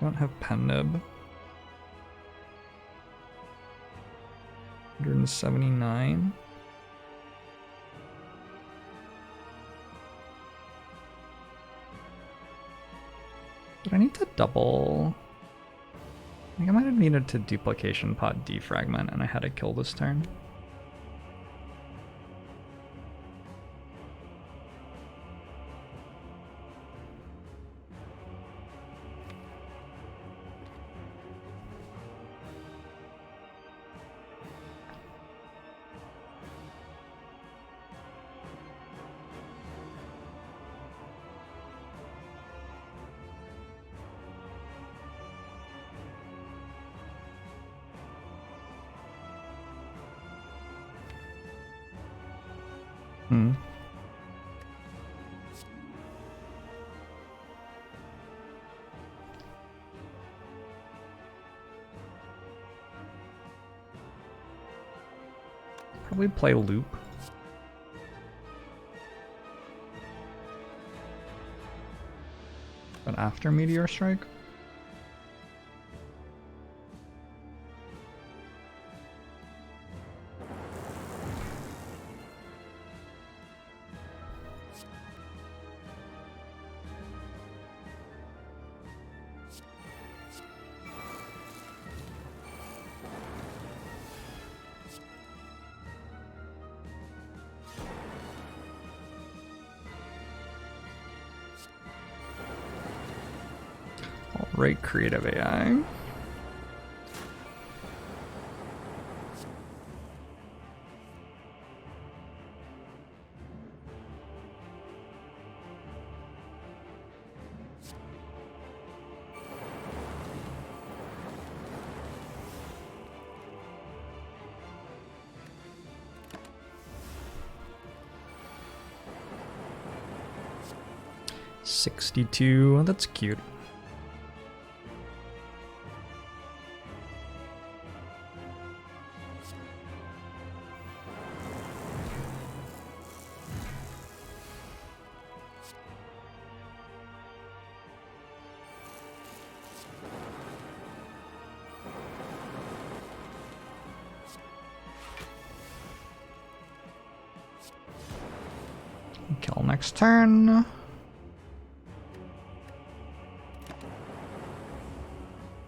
Don't have pen nib. 179. But I need to double. I think I might have needed to duplication pod defragment and I had to kill this turn. Probably play loop. But after Meteor Strike? Right, creative AI. $62, that's cute. Kill next turn.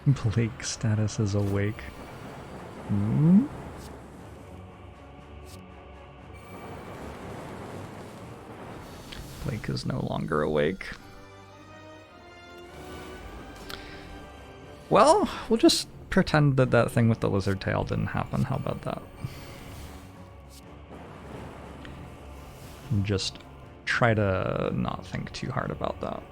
Blake status is awake. Hmm? Blake is no longer awake. Well, we'll just pretend that that thing with the lizard tail didn't happen. How about that? And just try to not think too hard about that.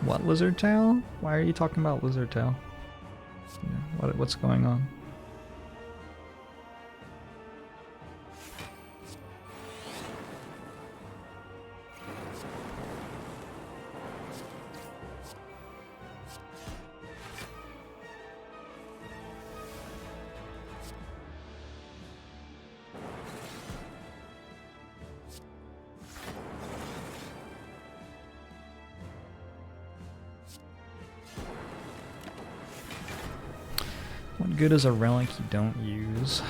What lizard tail? Why are you talking about lizard tail? What's going on? What good is a relic you don't use?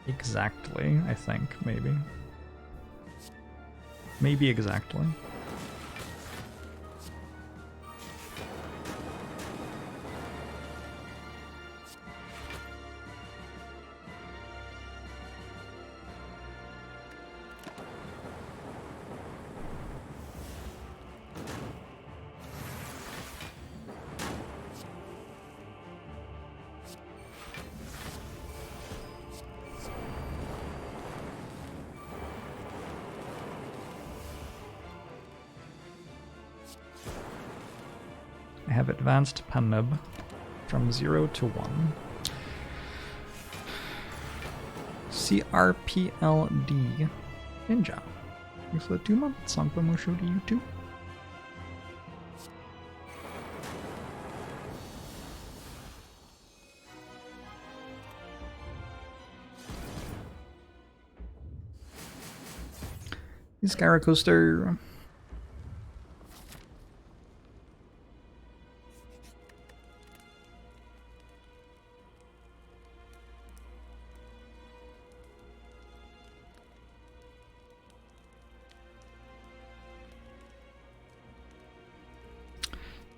Exactly, I think, maybe. Maybe exactly. I have advanced Pennib from 0 to 1. CRPLD Ninja. Thanks for the 2 months on promotion to YouTube. Skyrocoaster.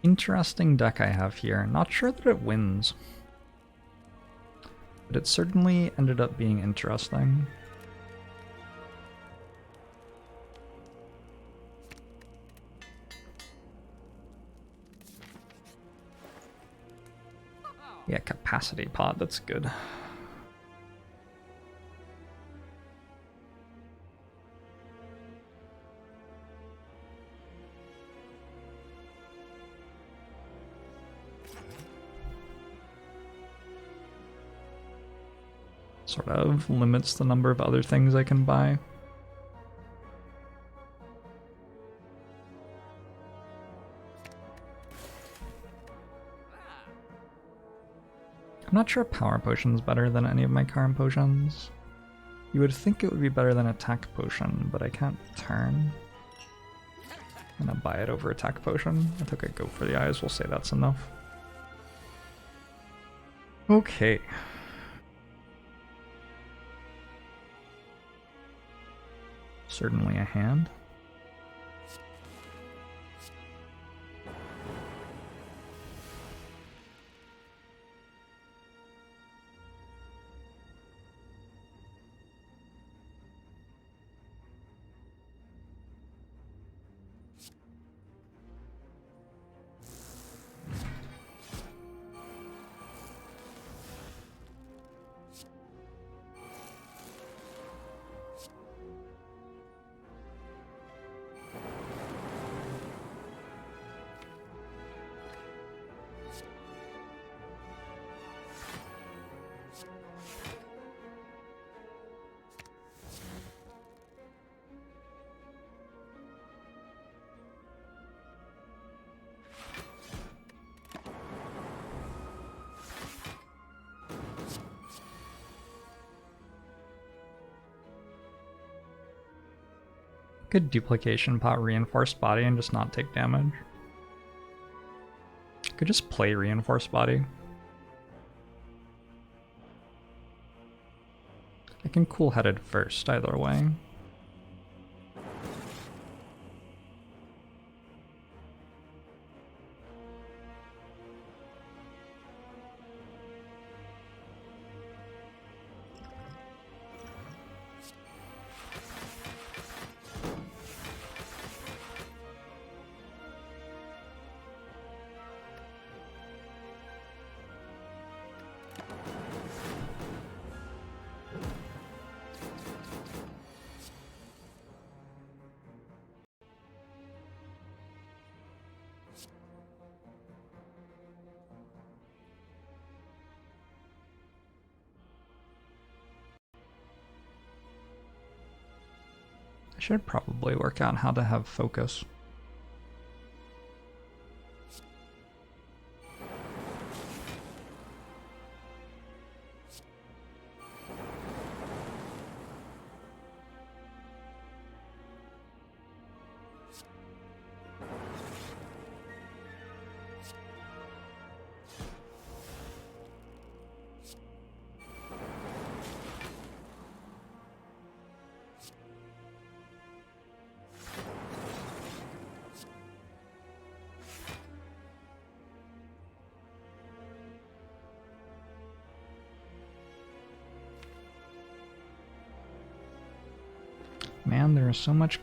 Interesting deck I have here. Not sure that it wins, but it certainly ended up being interesting. Yeah, capacity pod, that's good. Sort of limits the number of other things I can buy. I'm not sure Power Potion's better than any of my current potions. You would think it would be better than Attack Potion, but I can't turn. I'm gonna buy it over Attack Potion. I took a go for the eyes, we'll say that's enough. Okay. Certainly a hand. Could duplication pot reinforced body and just not take damage. Could just play reinforced body. I can cool-headed first, either way. I should probably work out how to have focus. Man, there are so many.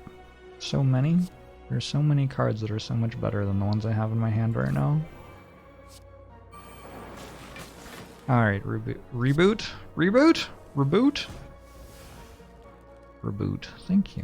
There's so many cards that are so much better than the ones I have in my hand right now. Alright, reboot? Reboot, thank you.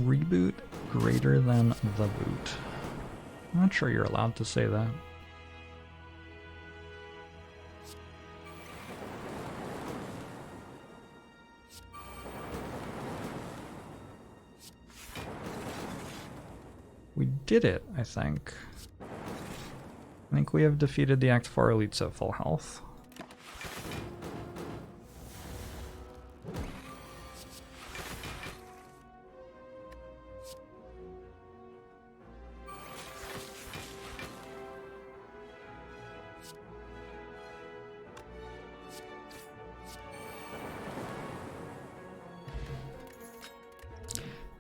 Reboot greater than the boot. I'm not sure you're allowed to say that. We did it, I think. I think we have defeated the Act 4 elites at full health.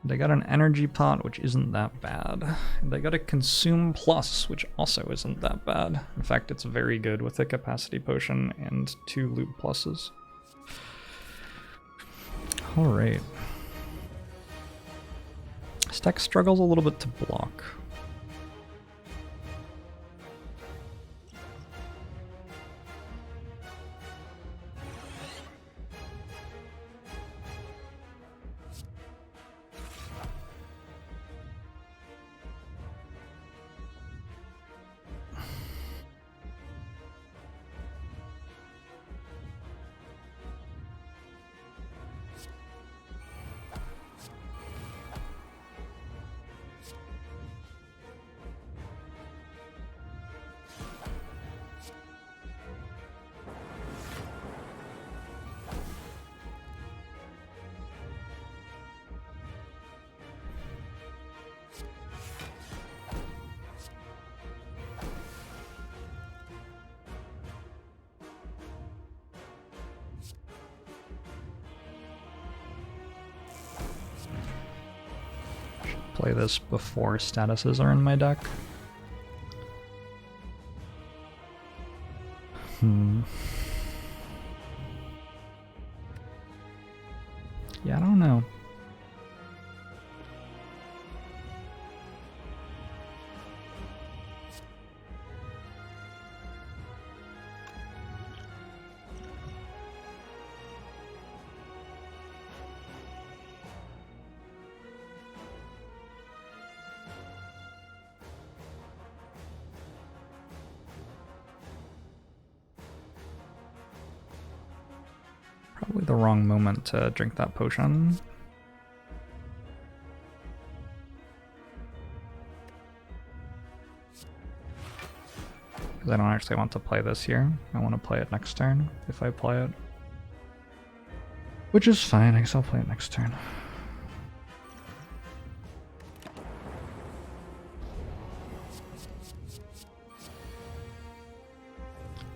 They got an energy pot, which isn't that bad. And they got a consume plus, which also isn't that bad. In fact, it's very good with a capacity potion and 2 loot pluses. Alright. This deck struggles a little bit to block. Play this before statuses are in my deck. Yeah, I don't know. Probably the wrong moment to drink that potion. Because I don't actually want to play this here. I want to play it next turn, if I play it. Which is fine, I guess I'll play it next turn.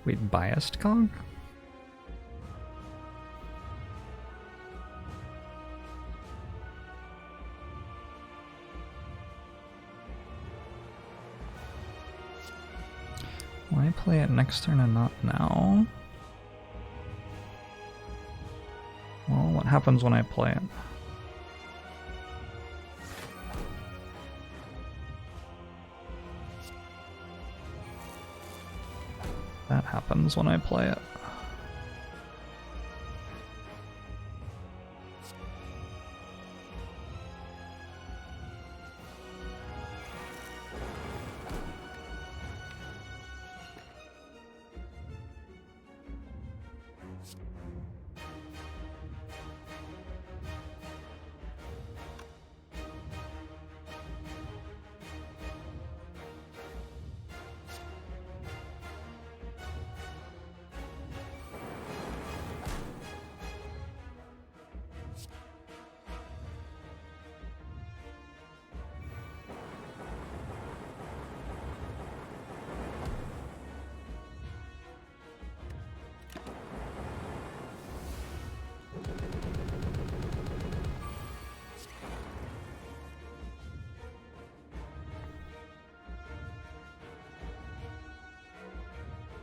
Wait, biased cog? Why play it next turn and not now? Well, what happens when I play it? That happens when I play it.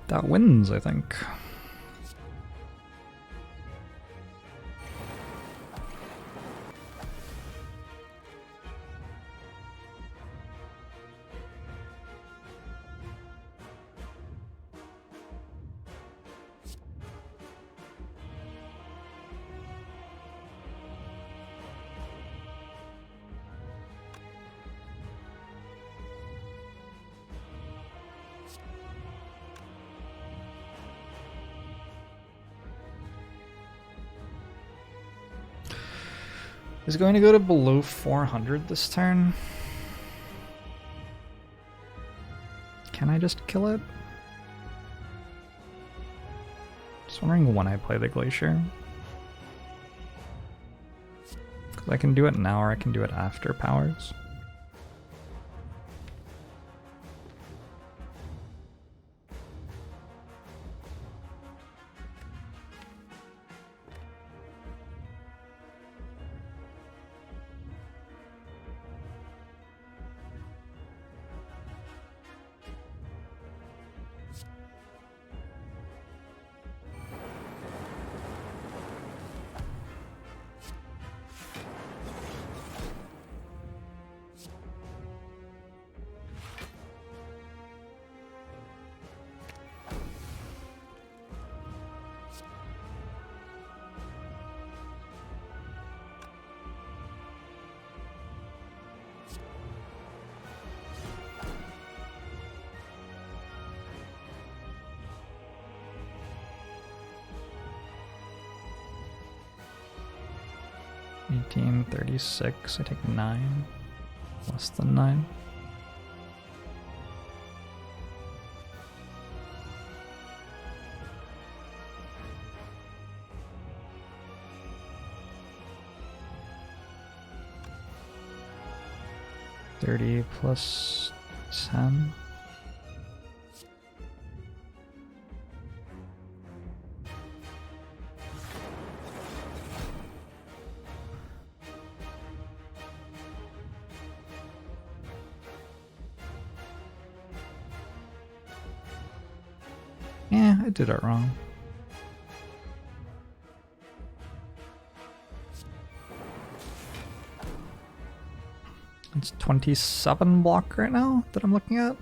That wins, I think. Is going to go to below 400 this turn. Can I just kill it? Just wondering when I play the Glacier. Because I can do it now or I can do it after powers. $18.36, I take 9, less than 9. $30 plus 10. Yeah, I did it wrong. It's 27 block right now that I'm looking at.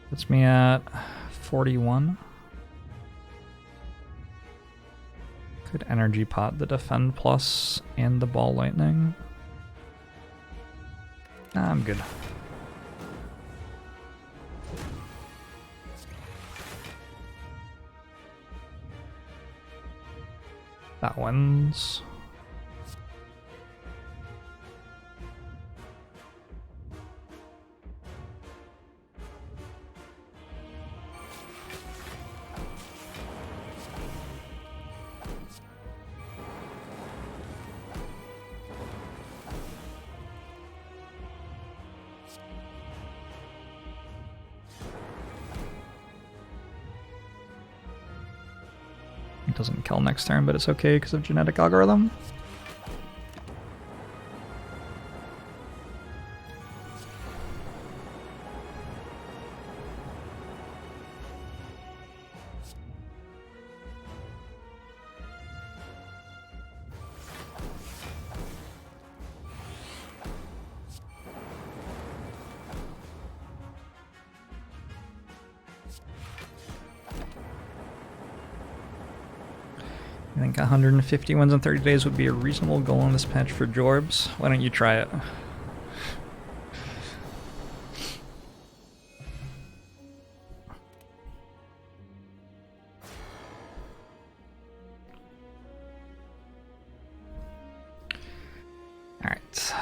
Puts me at 41. Could energy pot the defend plus and the ball lightning. Nah, I'm good. That one's... It doesn't kill next turn, but it's okay because of genetic algorithm. I think 150 wins in 30 days would be a reasonable goal in this patch for Jorbs. Why don't you try it? Alright.